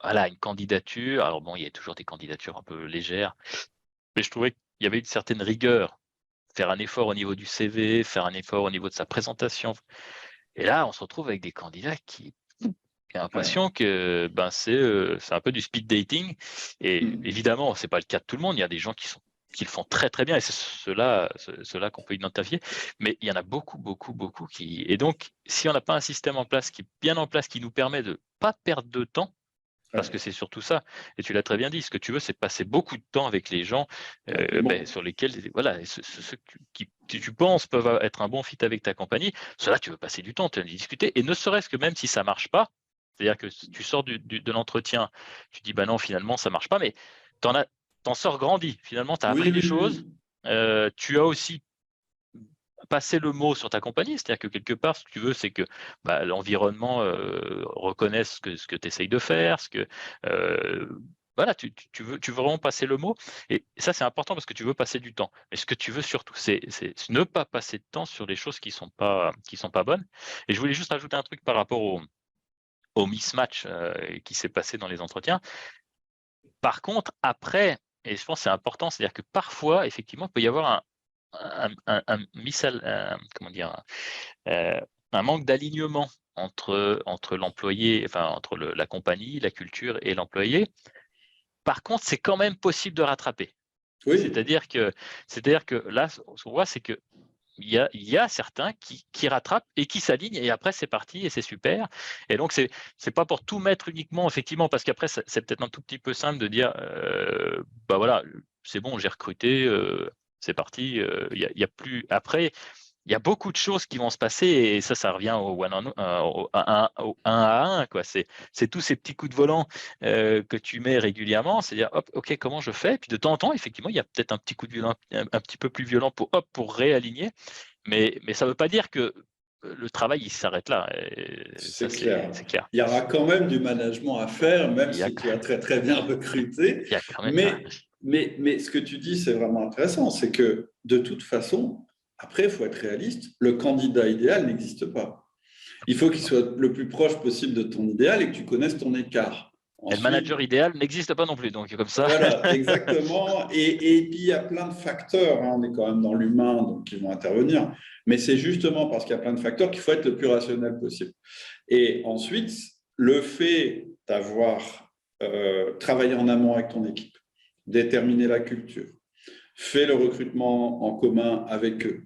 voilà, une candidature. Alors bon, il y a toujours des candidatures un peu légères, mais je trouvais qu'il y avait une certaine rigueur. Faire un effort au niveau du CV, faire un effort au niveau de sa présentation. Et là, on se retrouve avec des candidats qui ont Ouais. l'impression que c'est un peu du speed dating. Et Mm. évidemment, c'est pas le cas de tout le monde. Il y a des gens qui le font très très bien et c'est ceux-là qu'on peut identifier. Mais il y en a beaucoup, beaucoup, beaucoup qui. Et donc, si on n'a pas un système en place qui est bien en place, qui nous permet de pas perdre de temps, parce que Ouais. c'est surtout ça, et tu l'as très bien dit, ce que tu veux, c'est passer beaucoup de temps avec les gens Complètement. sur lesquels, voilà, ceux qui tu penses peuvent être un bon fit avec ta compagnie, ceux-là, tu veux passer du temps, tu veux discuter, et ne serait-ce que même si ça marche pas, c'est-à-dire que si tu sors de l'entretien, tu dis, bah non, finalement, ça marche pas, mais t'en sors grandi, finalement, tu as Oui, appris des oui, choses, oui. tu as aussi passer le mot sur ta compagnie, c'est-à-dire que quelque part, ce que tu veux, c'est que l'environnement reconnaisse ce que tu essayes de faire, euh, voilà, tu veux vraiment passer le mot. Et ça, c'est important parce que tu veux passer du temps. Mais ce que tu veux surtout, c'est ne pas passer de temps sur les choses qui sont pas bonnes. Et je voulais juste rajouter un truc par rapport au mismatch qui s'est passé dans les entretiens. Par contre, après, et je pense que c'est important, c'est-à-dire que parfois, effectivement, il peut y avoir comment dire, euh, un manque d'alignement entre l'employé, enfin entre la compagnie, la culture et l'employé. Par contre, c'est quand même possible de rattraper. Oui, C'est-à-dire que, là, ce qu'on voit, c'est que il y a certains qui rattrapent et qui s'alignent et après c'est parti et c'est super. Et donc c'est pas pour tout mettre uniquement effectivement parce qu'après c'est peut-être un tout petit peu simple de dire bah voilà c'est bon j'ai recruté c'est parti il y a plus après il y a beaucoup de choses qui vont se passer et ça revient au au 1 à 1 quoi. C'est tous ces petits coups de volant que tu mets régulièrement, c'est-à-dire hop, ok, comment je fais? Puis de temps en temps, effectivement, il y a peut-être un petit coup de violent, un petit peu plus violent pour réaligner, mais ça ne veut pas dire que le travail il s'arrête là. Et ça c'est clair. c'est clair. Il y aura quand même du management à faire, même Il y a, si tu as très très bien recruté. il y a quand même ça. Mais ce que tu dis, c'est vraiment intéressant. C'est que de toute façon, après, il faut être réaliste, le candidat idéal n'existe pas. Il faut qu'il soit le plus proche possible de ton idéal et que tu connaisses ton écart. Et le Ensuite, manager idéal n'existe pas non plus, donc comme ça. voilà, exactement. Et puis, il y a plein de facteurs. Hein. On est quand même dans l'humain, donc qui vont intervenir. Mais c'est justement parce qu'il y a plein de facteurs qu'il faut être le plus rationnel possible. Et ensuite, le fait d'avoir travaillé en amont avec ton équipe, déterminer la culture, fait le recrutement en commun avec eux,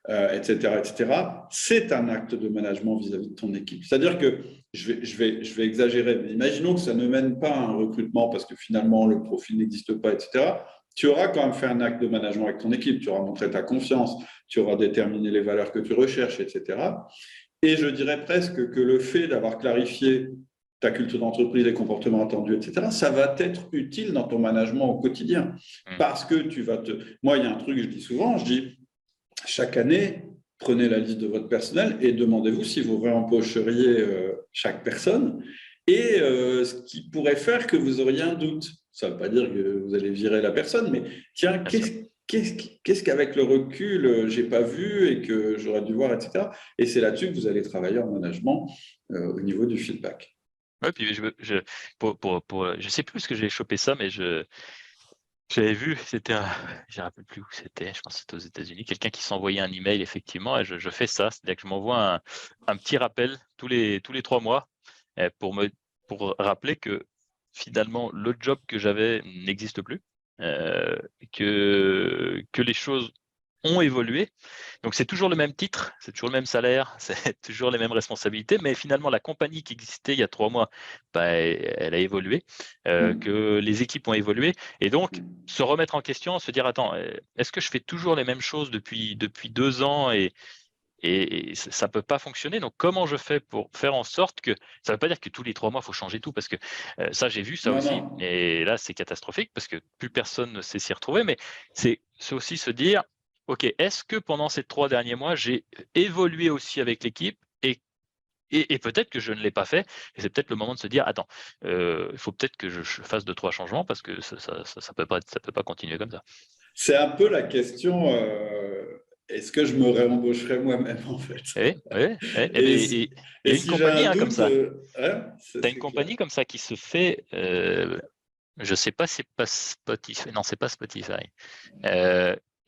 etc., etc., c'est un acte de management vis-à-vis de ton équipe. C'est-à-dire que, je vais exagérer, mais imaginons que ça ne mène pas à un recrutement parce que finalement le profil n'existe pas, etc., tu auras quand même fait un acte de management avec ton équipe, tu auras montré ta confiance, tu auras déterminé les valeurs que tu recherches, etc. Et je dirais presque que le fait d'avoir clarifié ta culture d'entreprise, les comportements attendus, etc., ça va être utile dans ton management au quotidien. Parce que tu vas te... Moi, il y a un truc que je dis souvent, je dis, chaque année, prenez la liste de votre personnel et demandez-vous si vous réembaucheriez chaque personne et ce qui pourrait faire que vous auriez un doute. Ça ne veut pas dire que vous allez virer la personne, mais tiens, Bien sûr. qu'est-ce qu'avec le recul, j'ai pas vu et que j'aurais dû voir, etc. Et c'est là-dessus que vous allez travailler en management au niveau du feedback. Ouais, puis je sais plus ce que j'ai chopé ça, mais j'avais vu, je ne rappelle plus où c'était, je pense que c'était aux États-Unis, quelqu'un qui s'envoyait un email effectivement, et je fais ça, c'est-à-dire que je m'envoie un petit rappel tous les 3 mois pour rappeler que finalement le job que j'avais n'existe plus, euh, que les choses ont évolué. Donc c'est toujours le même titre, c'est toujours le même salaire, c'est toujours les mêmes responsabilités, mais finalement la compagnie qui existait il y a 3 mois, bah, elle a évolué, Mm. que les équipes ont évolué, et donc se remettre en question, se dire attends, est-ce que je fais toujours les mêmes choses depuis 2 ans et ça peut pas fonctionner. Donc comment je fais pour faire en sorte que ça veut pas dire que tous les 3 mois il faut changer tout parce que ça j'ai vu ça Non, aussi non. et là c'est catastrophique parce que plus personne ne sait s'y retrouver. Mais c'est aussi se dire ok, est-ce que pendant ces 3 derniers mois j'ai évolué aussi avec l'équipe et peut-être que je ne l'ai pas fait, et c'est peut-être le moment de se dire attends, il faut peut-être que je fasse 2, 3 changements parce que ça peut pas continuer comme ça. C'est un peu la question est-ce que je me réembaucherais moi-même, en fait? Oui, oui, oui. Et, Il y a une si j'ai compagnie un comme doute, ça. c'est Tu as une clair. compagnie comme ça qui se fait, je sais pas, c'est pas Spotify, non, c'est pas Spotify.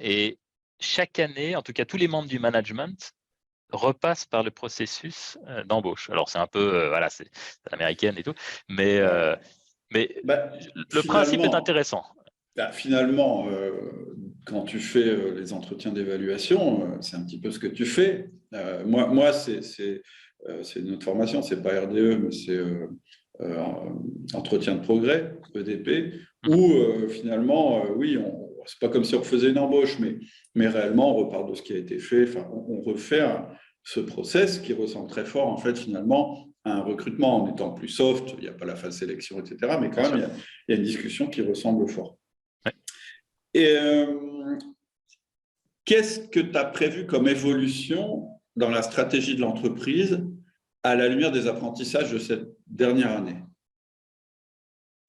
Et chaque année, en tout cas, tous les membres du management repassent par le processus d'embauche. Alors, c'est un peu, voilà, c'est américaine et tout, mais, Ouais. mais Bah, le principe est finalement, intéressant. finalement, quand tu fais les entretiens d'évaluation, c'est un petit peu ce que tu fais. Moi c'est une autre formation, c'est pas RDE, mais c'est euh, entretien de progrès, EDP, Mhm. où finalement, oui, c'est pas comme si on faisait une embauche, mais réellement, on repart de ce qui a été fait. Enfin, on refait ce process qui ressemble très fort, en fait, finalement, à un recrutement en étant plus soft. Il n'y a pas la phase sélection, etc. Mais Bien quand même, sûr. il y a une discussion qui ressemble fort. Ouais. Et qu'est-ce que tu as prévu comme évolution dans la stratégie de l'entreprise à la lumière des apprentissages de cette dernière année,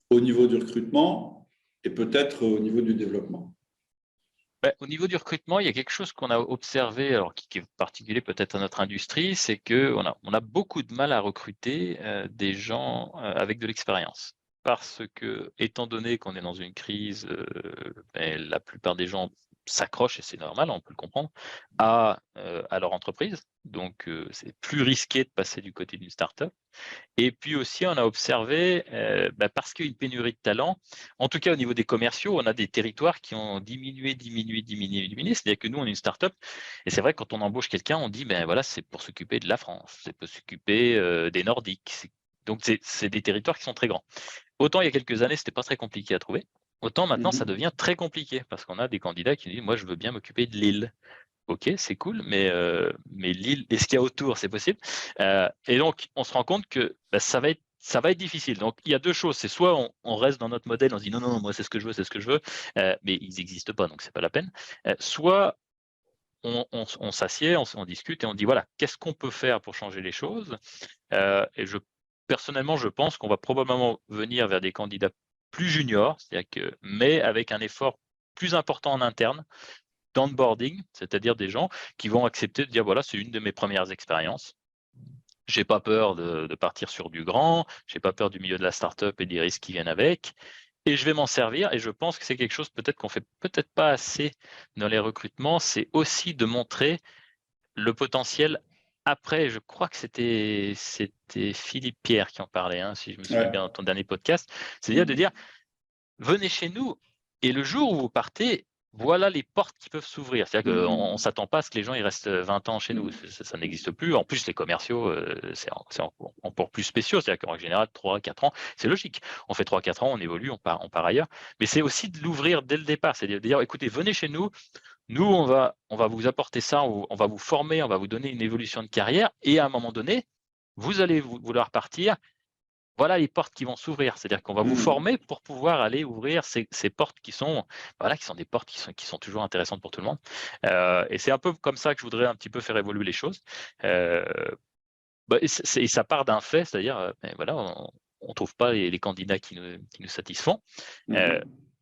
au niveau du recrutement et peut-être au niveau du développement? Au niveau du recrutement, il y a quelque chose qu'on a observé, alors qui est particulier peut-être à notre industrie, c'est qu'on a beaucoup de mal à recruter des gens avec de l'expérience. Parce que, étant donné qu'on est dans une crise, la plupart des gens s'accrochent, et c'est normal, on peut le comprendre, à leur entreprise. Donc, c'est plus risqué de passer du côté d'une start-up. Et puis aussi, on a observé, parce qu'il y a une pénurie de talents, en tout cas au niveau des commerciaux, on a des territoires qui ont diminué. C'est-à-dire que nous, on est une start-up. Et c'est vrai, quand on embauche quelqu'un, on dit, ben voilà, c'est pour s'occuper de la France, c'est pour s'occuper des Nordiques. Donc, c'est des territoires qui sont très grands. Autant il y a quelques années, c'était pas très compliqué à trouver. Autant maintenant, ça devient très compliqué parce qu'on a des candidats qui disent, moi, je veux bien m'occuper de l'île. OK, c'est cool, mais l'île et ce qu'il y a autour, c'est possible? Et donc on se rend compte que, ça va être difficile. Donc il y a 2 choses, c'est soit on reste dans notre modèle, on se dit: «Non, non, moi c'est ce que je veux, c'est ce que je veux», mais ils n'existent pas, donc c'est pas la peine. Soit on s'assied, on discute et on dit: «Voilà, qu'est-ce qu'on peut faire pour changer les choses?» Et personnellement, je pense qu'on va probablement venir vers des candidats plus juniors, c'est-à-dire mais avec un effort plus important en interne d'onboarding, c'est-à-dire des gens qui vont accepter de dire voilà, c'est une de mes premières expériences. J'ai pas peur de partir sur du grand, j'ai pas peur du milieu de la startup et des risques qui viennent avec, et je vais m'en servir. Et je pense que c'est quelque chose peut-être qu'on fait peut-être pas assez dans les recrutements, c'est aussi de montrer le potentiel après. Je crois que c'était Philippe Pierre qui en parlait, hein, si je me souviens bien Ouais. dans ton dernier podcast, c'est-à-dire de dire venez chez nous et le jour où vous partez, voilà les portes qui peuvent s'ouvrir. C'est-à-dire qu'on ne s'attend pas à ce que les gens ils restent 20 ans chez nous. Ça n'existe plus. En plus, les commerciaux, c'est encore plus spéciaux. C'est-à-dire qu'en général, 3-4 ans, c'est logique. On fait 3-4 ans, on évolue, on part ailleurs. Mais c'est aussi de l'ouvrir dès le départ. C'est-à-dire de dire, écoutez, venez chez nous. Nous, on va vous apporter ça, on va vous former, on va vous donner une évolution de carrière. Et à un moment donné, vous allez vouloir partir. Voilà les portes qui vont s'ouvrir. C'est-à-dire qu'on va vous former pour pouvoir aller ouvrir ces portes qui sont, voilà, qui sont des portes qui sont toujours intéressantes pour tout le monde. Et c'est un peu comme ça que je voudrais un petit peu faire évoluer les choses. Euh, et ça part d'un fait, c'est-à-dire, voilà, on trouve pas les candidats qui nous satisfont.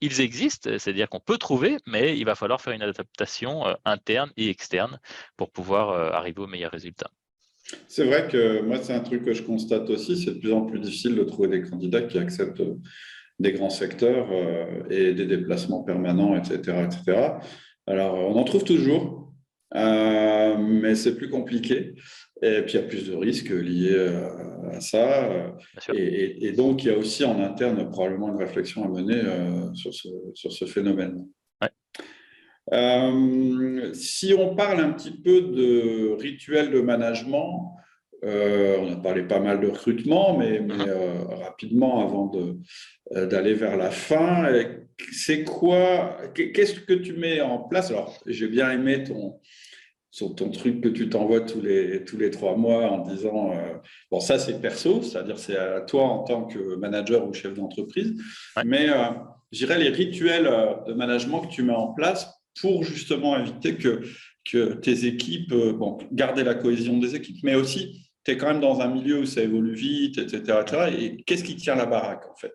Ils existent, c'est-à-dire qu'on peut trouver, mais il va falloir faire une adaptation interne et externe pour pouvoir arriver au meilleur résultat. C'est vrai que moi, c'est un truc que je constate aussi, c'est de plus en plus difficile de trouver des candidats qui acceptent des grands secteurs et des déplacements permanents, etc., etc. Alors, on en trouve toujours, mais c'est plus compliqué. Et puis, il y a plus de risques liés à ça. Bien sûr. Et donc, il y a aussi en interne probablement une réflexion à mener sur ce phénomène. Ouais. Si on parle un petit peu de rituel de management, on a parlé pas mal de recrutement, mais rapidement avant d'aller vers la fin, c'est quoi, qu'est-ce que tu mets en place? Alors, j'ai bien aimé ton truc que tu t'envoies tous les 3 mois en disant, bon, ça c'est perso, c'est-à-dire c'est à toi en tant que manager ou chef d'entreprise, Ouais. mais je dirais les rituels de management que tu mets en place pour justement éviter que tes équipes, bon, garder la cohésion des équipes, mais aussi, tu es quand même dans un milieu où ça évolue vite, etc. Et qu'est-ce qui tient la baraque, en fait,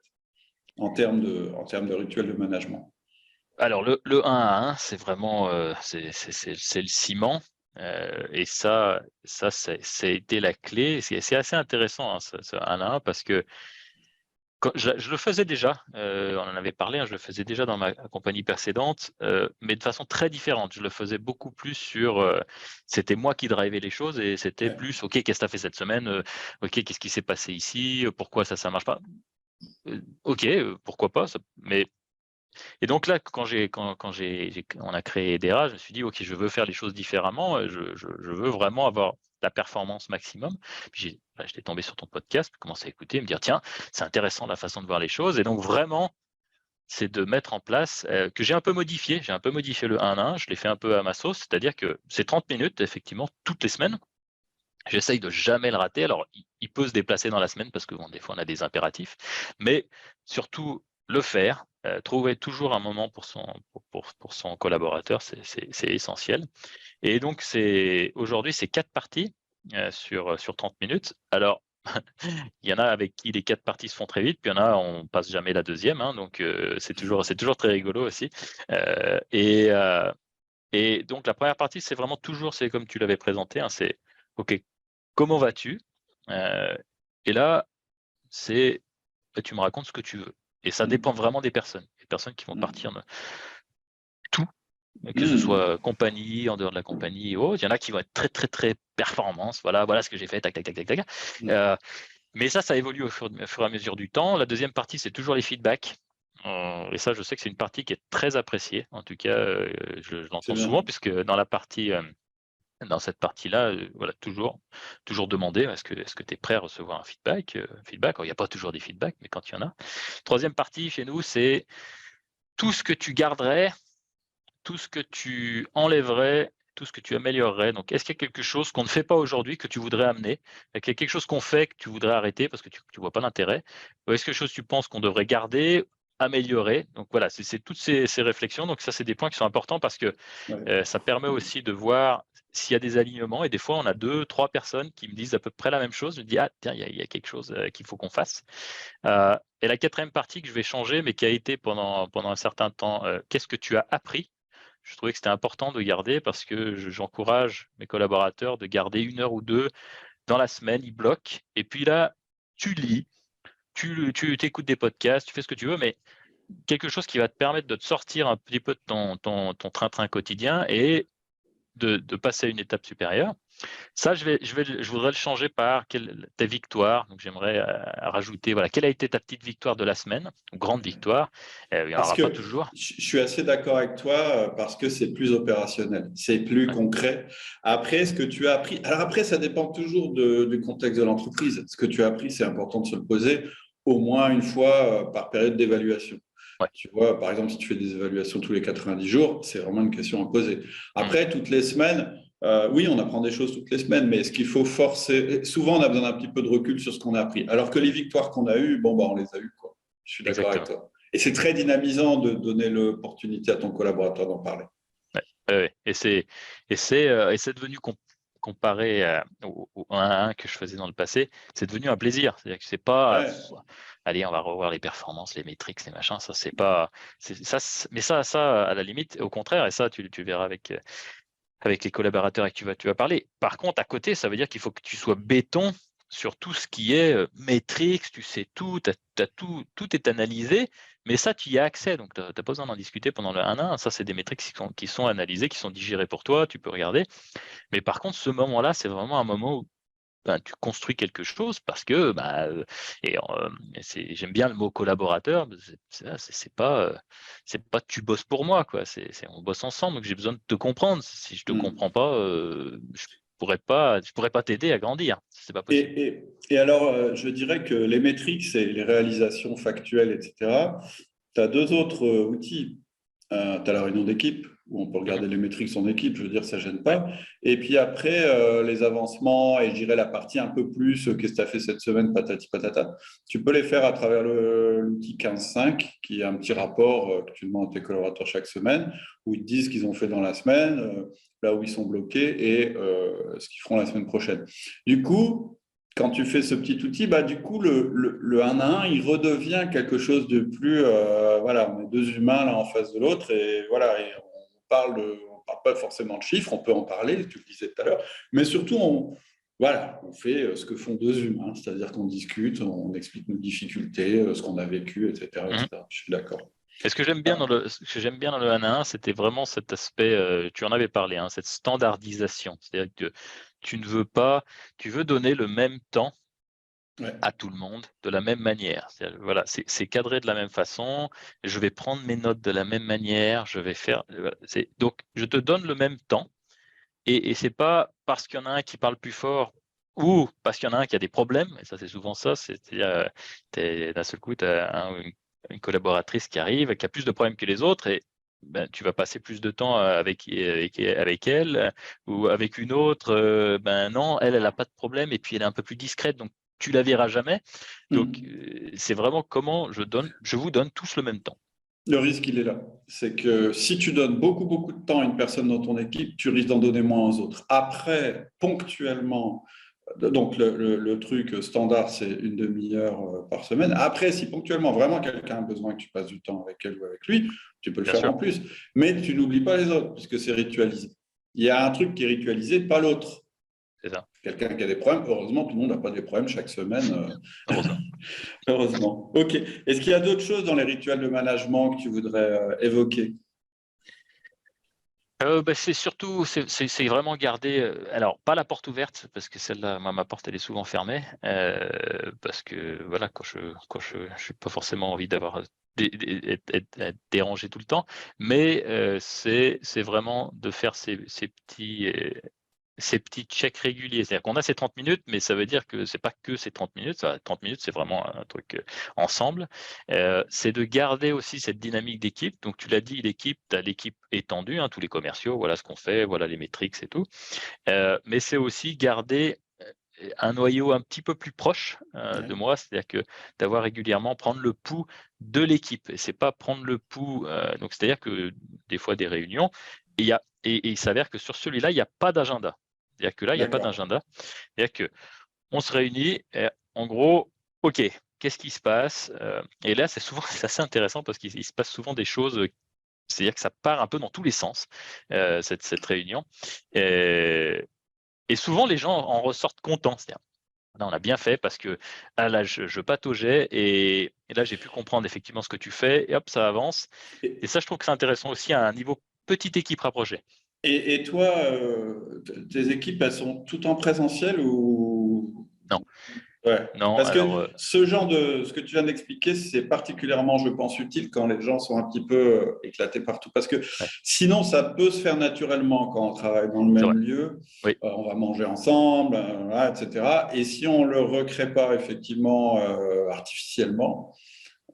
en termes de rituels de management? Alors, le 1 à 1, c'est vraiment c'est le ciment. Et ça a été la clé. C'est assez intéressant, hein, ce 1 à 1, parce que je le faisais déjà, on en avait parlé, hein, je le faisais déjà dans ma compagnie précédente, mais de façon très différente. Je le faisais beaucoup plus sur, c'était moi qui drivais les choses et c'était Ouais. plus: «OK, qu'est-ce que tu as fait cette semaine? OK, qu'est-ce qui s'est passé ici? Pourquoi ça marche pas?» OK, pourquoi pas, mais et donc là, quand on a créé Edera, je me suis dit: «OK, je veux faire les choses différemment, je veux vraiment avoir la performance maximum». Puis j'étais tombé sur ton podcast, puis commencé à écouter, me dire: «Tiens, c'est intéressant la façon de voir les choses», et donc vraiment, c'est de mettre en place, que j'ai un peu modifié. J'ai un peu modifié le 1 à 1, je l'ai fait un peu à ma sauce, c'est-à-dire que c'est 30 minutes effectivement toutes les semaines. J'essaye de jamais le rater. Alors, il peut se déplacer dans la semaine parce que bon, des fois, on a des impératifs, mais surtout le faire, trouver toujours un moment pour son collaborateur, c'est essentiel. Et donc aujourd'hui, c'est 4 parties, sur 30 minutes. Alors, il y en a avec qui les 4 parties se font très vite, puis il y en a, on passe jamais la deuxième, hein, donc c'est toujours très rigolo aussi. Heu et heu et donc la première partie, c'est vraiment toujours, c'est comme tu l'avais présenté, hein, c'est: «OK, comment vas-tu?» Heu et là, c'est, bah, tu me racontes ce que tu veux, et ça dépend Mmh. vraiment des personnes. Les personnes qui vont Mmh. partir de tout, que ce Mmh. soit compagnie, en dehors de la compagnie et autres. Il y en a qui vont être très, très, très performance. Voilà ce que j'ai fait, tac, tac, tac, tac, tac. Mmh. Heu, mais ça évolue au fur et à mesure du temps. La deuxième partie, c'est toujours les feedbacks, et ça, je sais que c'est une partie qui est très appréciée. En tout cas, je C'est l'entends souvent, bien. puisque dans cette partie-là, voilà, toujours demander: «Est-ce que tu es prêt à recevoir un feedback?» Alors, il y a pas toujours des feedbacks, mais quand il y en a. Troisième partie chez nous, c'est tout ce que tu garderais, tout ce que tu enlèverais, tout ce que tu améliorerais. Donc, est-ce qu'il y a quelque chose qu'on ne fait pas aujourd'hui que tu voudrais amener? Est-ce qu'il y a quelque chose qu'on fait que tu voudrais arrêter parce que tu vois pas l'intérêt? Ou est-ce quelque chose que tu penses qu'on devrait garder, améliorer? Donc voilà, c'est toutes ces réflexions. Donc ça, c'est des points qui sont importants parce que Ouais. ça permet aussi de voir s'il y a des alignements, et des fois, on a 2, 3 personnes qui me disent à peu près la même chose. Je me dis: «Ah tiens, il y a quelque chose, qu'il faut qu'on fasse». Et la quatrième partie que je vais changer, mais qui a été pendant un certain temps, qu'est-ce que tu as appris? Je trouvais que c'était important de garder parce que j'encourage mes collaborateurs de garder 1 heure ou 2 dans la semaine, ils bloquent, et puis là, tu lis, tu écoutes des podcasts, tu fais ce que tu veux, mais quelque chose qui va te permettre de te sortir un petit peu de ton train-train quotidien et de passer à une étape supérieure. Ça, je voudrais le changer par tes victoires. Donc, j'aimerais rajouter, voilà, quelle a été ta petite victoire de la semaine, ou grande victoire. Il n'y en Parce aura pas que toujours. je suis assez d'accord avec toi parce que c'est plus opérationnel, c'est plus Ouais, concret. Après, ce que tu as appris, alors après, ça dépend toujours du contexte de l'entreprise. Ce que tu as appris, c'est important de se le poser au moins une fois par période d'évaluation. ouais. Tu vois, par exemple, si tu fais des évaluations tous les 90 jours, c'est vraiment une question à poser. Mmh. Après, toutes les semaines, oui, on apprend des choses toutes les semaines, mais ce qu'il faut forcer, souvent on a besoin d'un petit peu de recul sur ce qu'on a appris. Alors que les victoires qu'on a eues, bon, bah, on les a eues, quoi. Je suis d'accord avec Exactement. toi. Et c'est très dynamisant de donner l'opportunité à ton collaborateur d'en parler. Ouais, ouais, ouais, et c'est devenu comparé au 1 à 1 que je faisais dans le passé, c'est devenu un plaisir. C'est-à-dire que c'est pas: Ouais. «Allez, on va revoir les performances, les métriques, les machins», ça c'est pas c'est ça c mais ça à la limite, au contraire, et ça tu verras avec les collaborateurs avec qui tu vas parler. Par contre, à côté, ça veut dire qu'il faut que tu sois béton sur tout ce qui est, métriques, tu sais tout, tout est analysé, mais ça, tu y as accès, donc tu as pas besoin d'en discuter pendant le 1 à 1. Ça, c'est des métriques qui sont analysées, qui sont digérées pour toi, tu peux regarder. Mais par contre, ce moment-là, c'est vraiment un moment où, ben, tu construis quelque chose parce que, bah, j'aime bien le mot collaborateur, c'est pas «tu bosses pour moi», quoi, on bosse ensemble, donc j'ai besoin de te comprendre. Si je te Mm. comprends pas, je pourrais pas t'aider à grandir, c'est pas possible. Et alors, je dirais que les métriques, c'est les réalisations factuelles, etc. Tu as deux autres outils. Tu as la réunion d'équipe, où on peut Mmh. regarder les métriques en équipe, je veux dire, ça ne gêne Ouais, pas. Et puis après, les avancements, et je dirais la partie un peu plus, qu'est-ce que tu as fait cette semaine, patati patata, tu peux les faire à travers l'outil 15.5, qui est un petit rapport que tu demandes à tes collaborateurs chaque semaine, où ils te disent ce qu'ils ont fait dans la semaine, là où ils sont bloqués, et ce qu'ils feront la semaine prochaine. Du coup, quand tu fais ce petit outil, du coup, le 1 à 1, il redevient quelque chose de plus… voilà, on est deux humains l'un en face de l'autre et voilà, et on parle pas forcément de chiffres, on peut en parler, tu le disais tout à l'heure, mais surtout, voilà, on fait ce que font deux humains, c'est-à-dire qu'on discute, on explique nos difficultés, ce qu'on a vécu, etc., Mhm. etc. Je suis d'accord. Et ce que j'aime bien ce que j'aime bien dans le 1 à 1, c'était vraiment cet aspect, tu en avais parlé, hein, cette standardisation. C'est-à-dire que tu ne veux pas, tu veux donner le même temps Ouais. à tout le monde de la même manière. Voilà, c'est cadré de la même façon, je vais prendre mes notes de la même manière, je vais faire. Voilà, donc, je te donne le même temps et c'est pas parce qu'il y en a un qui parle plus fort ou parce qu'il y en a un qui a des problèmes, et ça, c'est souvent ça, c'est-à-dire, d'un seul coup, tu as une collaboratrice qui arrive, qui a plus de problèmes que les autres et ben, tu vas passer plus de temps avec elle ou avec une autre. Ben non, elle n'a pas de problème et puis elle est un peu plus discrète, donc tu la verras jamais. Donc, Mhm. c'est vraiment comment je vous donne tous le même temps. Le risque, il est là. C'est que si tu donnes beaucoup, beaucoup de temps à une personne dans ton équipe, tu risques d'en donner moins aux autres. Après, ponctuellement, donc le truc standard, c'est une demi-heure par semaine. Après, si ponctuellement, vraiment quelqu'un a besoin que tu passes du temps avec elle ou avec lui, tu peux le Bien faire sûr, en plus. Mais tu n'oublies pas les autres, puisque c'est ritualisé. Il y a un truc qui est ritualisé, pas l'autre. c'est ça. Quelqu'un qui a des problèmes, heureusement, tout le monde n'a pas des problèmes chaque semaine. Heureusement. Heureusement. OK. Est-ce qu'il y a d'autres choses dans les rituels de management que tu voudrais évoquer? C'est surtout, c'est vraiment garder, alors pas la porte ouverte, parce que celle-là, ma porte, elle est souvent fermée, parce que voilà, je suis pas forcément envie d'avoir être dérangé tout le temps, mais c'est vraiment de faire ces petits checks réguliers. C'est-à-dire qu'on a ces 30 minutes, mais ça veut dire que c'est pas que ces 30 minutes. 30 minutes, c'est vraiment un truc ensemble. C'est de garder aussi cette dynamique d'équipe. Donc, tu l'as dit, l'équipe, tu as l'équipe étendue, hein, tous les commerciaux, voilà ce qu'on fait, voilà les métriques et tout. Mais c'est aussi garder un noyau un petit peu plus proche de Ouais. moi, c'est-à-dire que d'avoir régulièrement prendre le pouls de l'équipe. Et c'est pas prendre le pouls, donc c'est-à-dire que des fois des réunions, et il s'avère que sur celui-là, il n'y a pas d'agenda. C'est-à-dire que là, il n'y a pas D'accord. d'agenda. C'est-à-dire qu'on se réunit, et en gros, OK, qu'est-ce qui se passe? Et là, c'est assez intéressant parce qu'il se passe souvent des choses, c'est-à-dire que ça part un peu dans tous les sens, cette réunion. Et, et souvent, les gens en ressortent contents. C'est-à-dire, là, on a bien fait parce que là, je pataugeais et là, j'ai pu comprendre effectivement ce que tu fais et hop, ça avance. Et Et, ça, je trouve que c'est intéressant aussi à un niveau petite équipe rapprochée. et toi, tes équipes, elles sont toutes en présentiel ou… Non, Ouais. non, Parce alors, que ce que tu viens d'expliquer, c'est particulièrement, je pense, utile quand les gens sont un petit peu éclatés partout. Parce que ouais, sinon, ça peut se faire naturellement quand on travaille dans le c'est même vrai. lieu. Oui. On va manger ensemble, voilà, etc. Et si on ne le recrée pas effectivement artificiellement,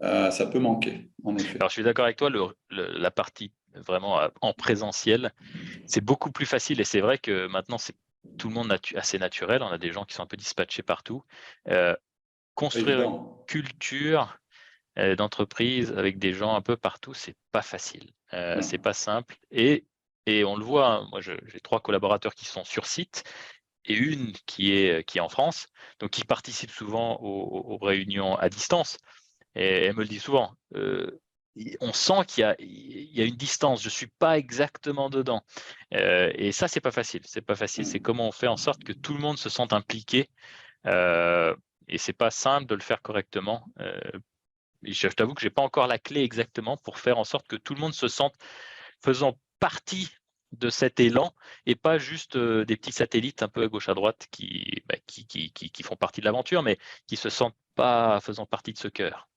ça peut manquer, en Alors, effet. je suis d'accord avec toi, la partie vraiment en présentiel, c'est beaucoup plus facile et c'est vrai que maintenant, c'est tout le monde assez naturel. On a des gens qui sont un peu dispatchés partout. Euh, Construire une Évident. culture d'entreprise avec des gens un peu partout, c'est pas facile. C'est Non. pas simple. Et on le voit, hein, moi, j'ai 3 collaborateurs qui sont sur site et une qui est en France, donc qui participe souvent aux réunions à distance. Et elle me le dit souvent. On sent qu'il y a une distance. Je suis pas exactement dedans. Et ça, c'est pas facile. C'est pas facile. C'est comment on fait en sorte que tout le monde se sente impliqué. Euh, et c'est pas simple de le faire correctement. Et je t'avoue que j'ai pas encore la clé exactement pour faire en sorte que tout le monde se sente faisant partie de cet élan et pas juste des petits satellites un peu à gauche à droite qui font partie de l'aventure, mais qui se sentent pas faisant partie de ce cœur.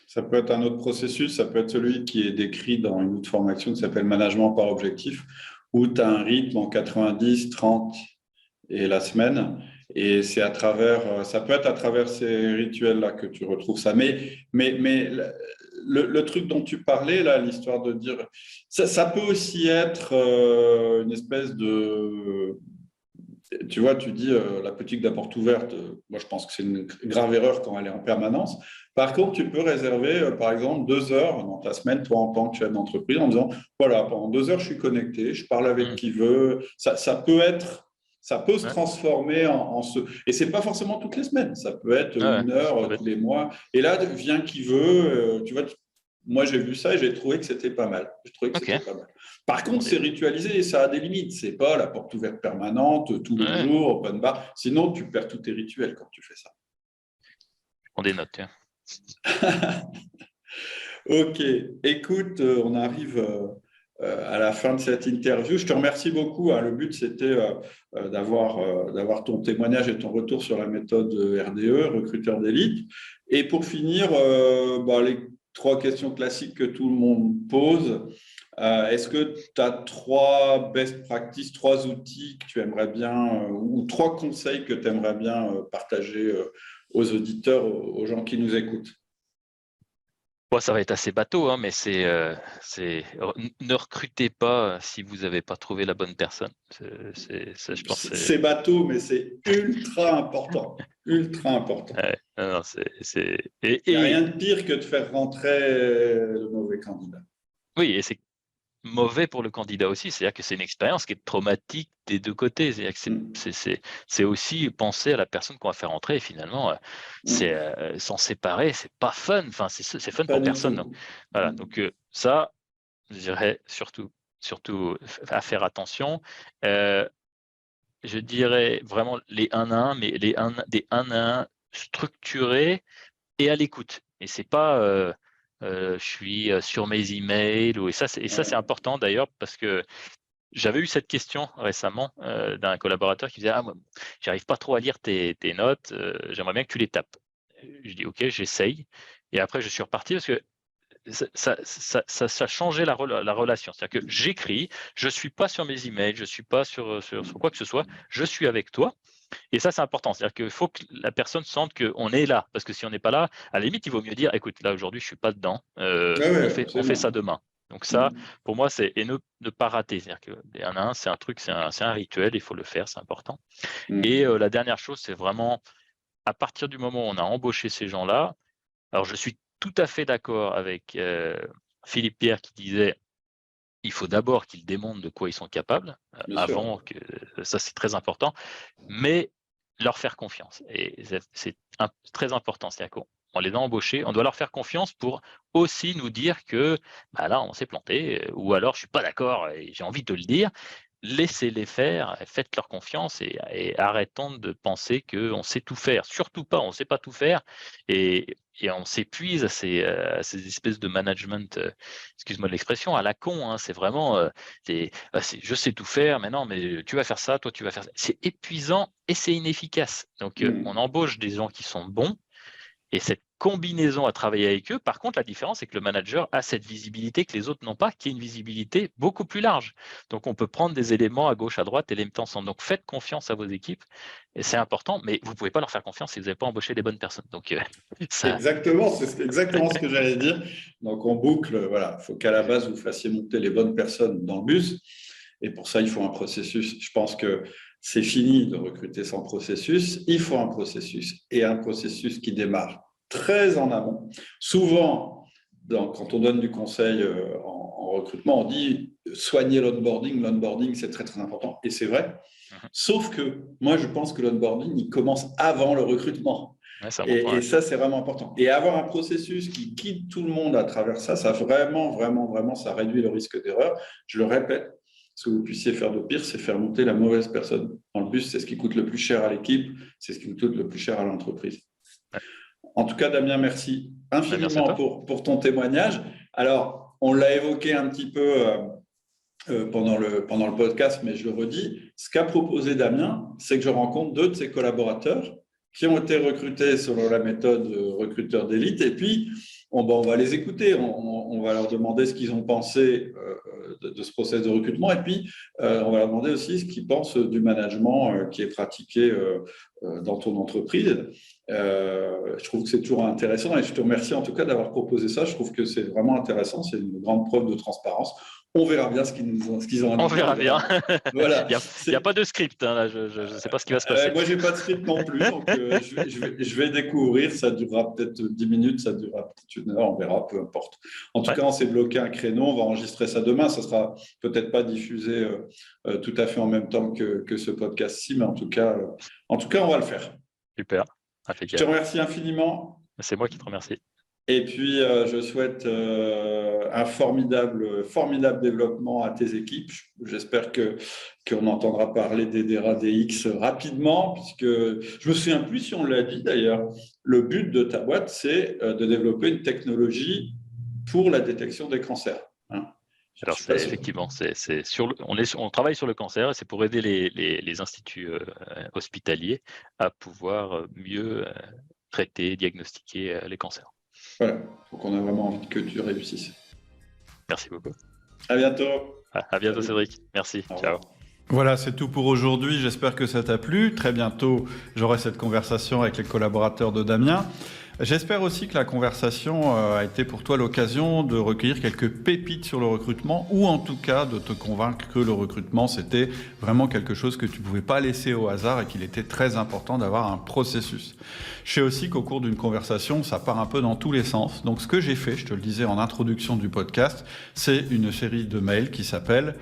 Ça peut être un autre processus, ça peut être celui qui est décrit dans une autre formation qui s'appelle management par objectif, où tu as un rythme en 90, 30 et la semaine. Et c'est à travers, ça peut être à travers ces rituels-là que tu retrouves ça. Mais le truc dont tu parlais, là, l'histoire de dire, ça peut aussi être une espèce de… Tu vois, tu dis la politique de la porte ouverte, moi je pense que c'est une grave erreur quand elle est en permanence. Par contre, tu peux réserver, par exemple, 2 heures dans ta semaine, toi en tant que chef d'entreprise, en disant, voilà, pendant 2 heures, je suis connecté, je parle avec Mmh. qui veut. Ça peut être Ça peut se Ouais. transformer en ce… Et ce n'est pas forcément toutes les semaines, ça peut être Ouais, une heure tous les mois. Et là, vient qui veut, tu vois, moi j'ai vu ça et j'ai trouvé que c'était pas mal. J'ai trouvé que ok. c'était pas mal. Par On contre, est- c'est ritualisé et ça a des limites. C'est pas la porte ouverte permanente, tous les ouais, jours, open bar. Sinon, tu perds tous tes rituels quand tu fais ça. on dénote. Tiens. Ok, écoute, on arrive à la fin de cette interview. Je te remercie beaucoup, hein. Le but, c'était d'avoir ton témoignage et ton retour sur la méthode RDE, recruteur d'élite. Et pour finir, les 3 questions classiques que tout le monde pose. Est-ce que tu as 3 best practices, 3 outils que tu aimerais bien, ou 3 conseils que tu aimerais bien partager aux auditeurs, aux gens qui nous écoutent? Bon, ça va être assez bateau, hein, mais ne recrutez pas si vous n'avez pas trouvé la bonne personne. Ça, je pense que C'est bateau, mais c'est ultra important. Ultra important. ouais, non, Il n'y a rien de pire que de faire rentrer le mauvais candidat. oui, et c'est mauvais pour le candidat aussi. C'est-à-dire que c'est une expérience qui est traumatique des 2 côtés. C'est-à-dire que c'est aussi penser à la personne qu'on va faire rentrer. Et finalement, s'en séparer, c'est pas fun. Enfin, c'est fun Pas pour du personne. Donc, tout. voilà. Donc ça, je dirais surtout à faire attention. Je dirais vraiment les 1 à 1, mais des 1 à 1 structurés et à l'écoute. Et c'est pas je suis sur mes emails et ça c'est Ouais. important d'ailleurs parce que j'avais eu cette question récemment d'un collaborateur qui disait ah moi j'arrive pas trop à lire tes notes, j'aimerais bien que tu les tapes. Je dis ok j'essaye et après je suis reparti parce que ça changeait la relation. C'est-à-dire que j'écris, je suis pas sur mes emails, je suis pas sur quoi que ce soit, je suis avec toi. Et ça, c'est important. C'est-à-dire qu'il faut que la personne sente qu'on est là. Parce que si on n'est pas là, à la limite, il vaut mieux dire, écoute, là, aujourd'hui, je suis pas dedans. Ouais, On fait ça absolument. demain. Donc ça, pour moi, c'est et ne pas rater. C'est-à-dire que les 1 à 1, c'est un truc, c'est un rituel, il faut le faire, c'est important. Et la dernière chose, c'est vraiment, à partir du moment où on a embauché ces gens-là, alors je suis tout à fait d'accord avec Philippe Pierre qui disait, il faut d'abord qu'ils démontrent de quoi ils sont capables, Bien sûr. avant que ça, c'est très important. Mais leur faire confiance. Et c'est très important. C'est-à-dire qu'on les a embauchés, on doit leur faire confiance pour aussi nous dire que bah là, on s'est planté, ou alors je suis pas d'accord et j'ai envie de le dire. Laissez-les faire, faites-leur confiance et arrêtons de penser qu'on sait tout faire. Surtout pas, on ne sait pas tout faire et on s'épuise à ces espèces de management, excuse-moi de l'expression, à la con. Hein. C'est vraiment, je sais tout faire, mais non, mais tu vas faire ça, toi tu vas faire ça. C'est épuisant et c'est inefficace. Donc on embauche des gens qui sont bons et cette combinaison à travailler avec eux. Par contre, la différence, c'est que le manager a cette visibilité que les autres n'ont pas, qui est une visibilité beaucoup plus large. Donc, on peut prendre des éléments à gauche, à droite et les mettre ensemble. Donc, faites confiance à vos équipes, et c'est important, mais vous ne pouvez pas leur faire confiance si vous n'avez pas embauché les bonnes personnes. Donc, ça. Exactement, c'est exactement ce que j'allais dire. Donc, on boucle, voilà, il faut qu'à la base, vous fassiez monter les bonnes personnes dans le bus. Et pour ça, il faut un processus. Je pense que c'est fini de recruter sans processus. Il faut un processus et un processus qui démarre très en amont. Souvent, quand on donne du conseil en recrutement, on dit soigner l'onboarding. L'onboarding, c'est très, très important. Et c'est vrai. Sauf que moi, je pense que l'onboarding, il commence avant le recrutement. Ouais, c'est un bon point. Et ça, c'est vraiment important. Et avoir un processus qui guide tout le monde à travers ça, ça vraiment, ça réduit le risque d'erreur. Je le répète, ce que vous puissiez faire de pire, c'est faire monter la mauvaise personne dans le bus. C'est ce qui coûte le plus cher à l'équipe, c'est ce qui coûte le plus cher à l'entreprise. Ouais. En tout cas, Damien, merci Merci à infiniment toi. pour ton témoignage. Alors, on l'a évoqué un petit peu pendant le podcast, mais je le redis. Ce qu'a proposé Damien, c'est que je rencontre 2 de ses collaborateurs qui ont été recrutés selon la méthode recruteur d'élite. Et puis, on va les écouter, on va leur demander ce qu'ils ont pensé de ce process de recrutement. Et puis, on va leur demander aussi ce qu'ils pensent du management qui est pratiqué dans ton entreprise. Je trouve que c'est toujours intéressant et je te remercie en tout cas d'avoir proposé ça. Je trouve que c'est vraiment intéressant, c'est une grande preuve de transparence. On verra bien ce qu'ils ont à nous On verra bien. Voilà. Il n'y a pas de script. Hein, là. Je ne sais pas ce qui va se passer. Moi, je n'ai pas de script non plus. Donc, je vais découvrir. Ça durera peut-être 10 minutes, ça durera peut-être 1 heure. On verra, peu importe. En tout cas, on s'est bloqué un créneau. On va enregistrer ça demain. Ça ne sera peut-être pas diffusé tout à fait en même temps que ce podcast-ci. Mais en tout cas, on va le faire. Super. Je te remercie infiniment. C'est moi qui te remercie. Et puis, je souhaite un formidable développement à tes équipes. J'espère qu'on entendra parler d'Edera DX rapidement, puisque je me souviens plus si on l'a dit d'ailleurs. Le but de ta boîte, c'est de développer une technologie pour la détection des cancers. Hein. Alors, effectivement, on travaille sur le cancer et c'est pour aider les instituts hospitaliers à pouvoir mieux traiter, diagnostiquer les cancers. Voilà, donc on a vraiment envie que tu réussisses. Merci beaucoup. À bientôt. À bientôt, Cédric. Merci. Ciao. Voilà, c'est tout pour aujourd'hui. J'espère que ça t'a plu. Très bientôt, j'aurai cette conversation avec les collaborateurs de Damien. J'espère aussi que la conversation a été pour toi l'occasion de recueillir quelques pépites sur le recrutement ou en tout cas de te convaincre que le recrutement, c'était vraiment quelque chose que tu ne pouvais pas laisser au hasard et qu'il était très important d'avoir un processus. Je sais aussi qu'au cours d'une conversation, ça part un peu dans tous les sens. Donc ce que j'ai fait, je te le disais en introduction du podcast, c'est une série de mails qui s'appelle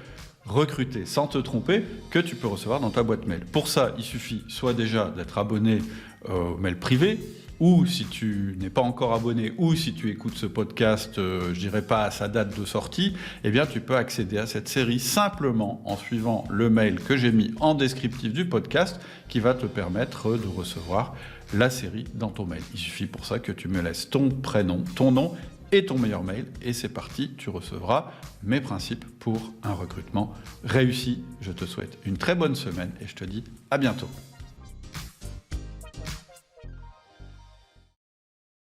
Recruter sans te tromper, que tu peux recevoir dans ta boîte mail. Pour ça, il suffit soit déjà d'être abonné au mail privé, ou si tu n'es pas encore abonné, ou si tu écoutes ce podcast, je dirais pas à sa date de sortie, eh bien tu peux accéder à cette série simplement en suivant le mail que j'ai mis en descriptif du podcast, qui va te permettre de recevoir la série dans ton mail. Il suffit pour ça que tu me laisses ton prénom, ton nom et ton meilleur mail, et c'est parti, tu recevras mes principes pour un recrutement réussi. Je te souhaite une très bonne semaine et je te dis à bientôt.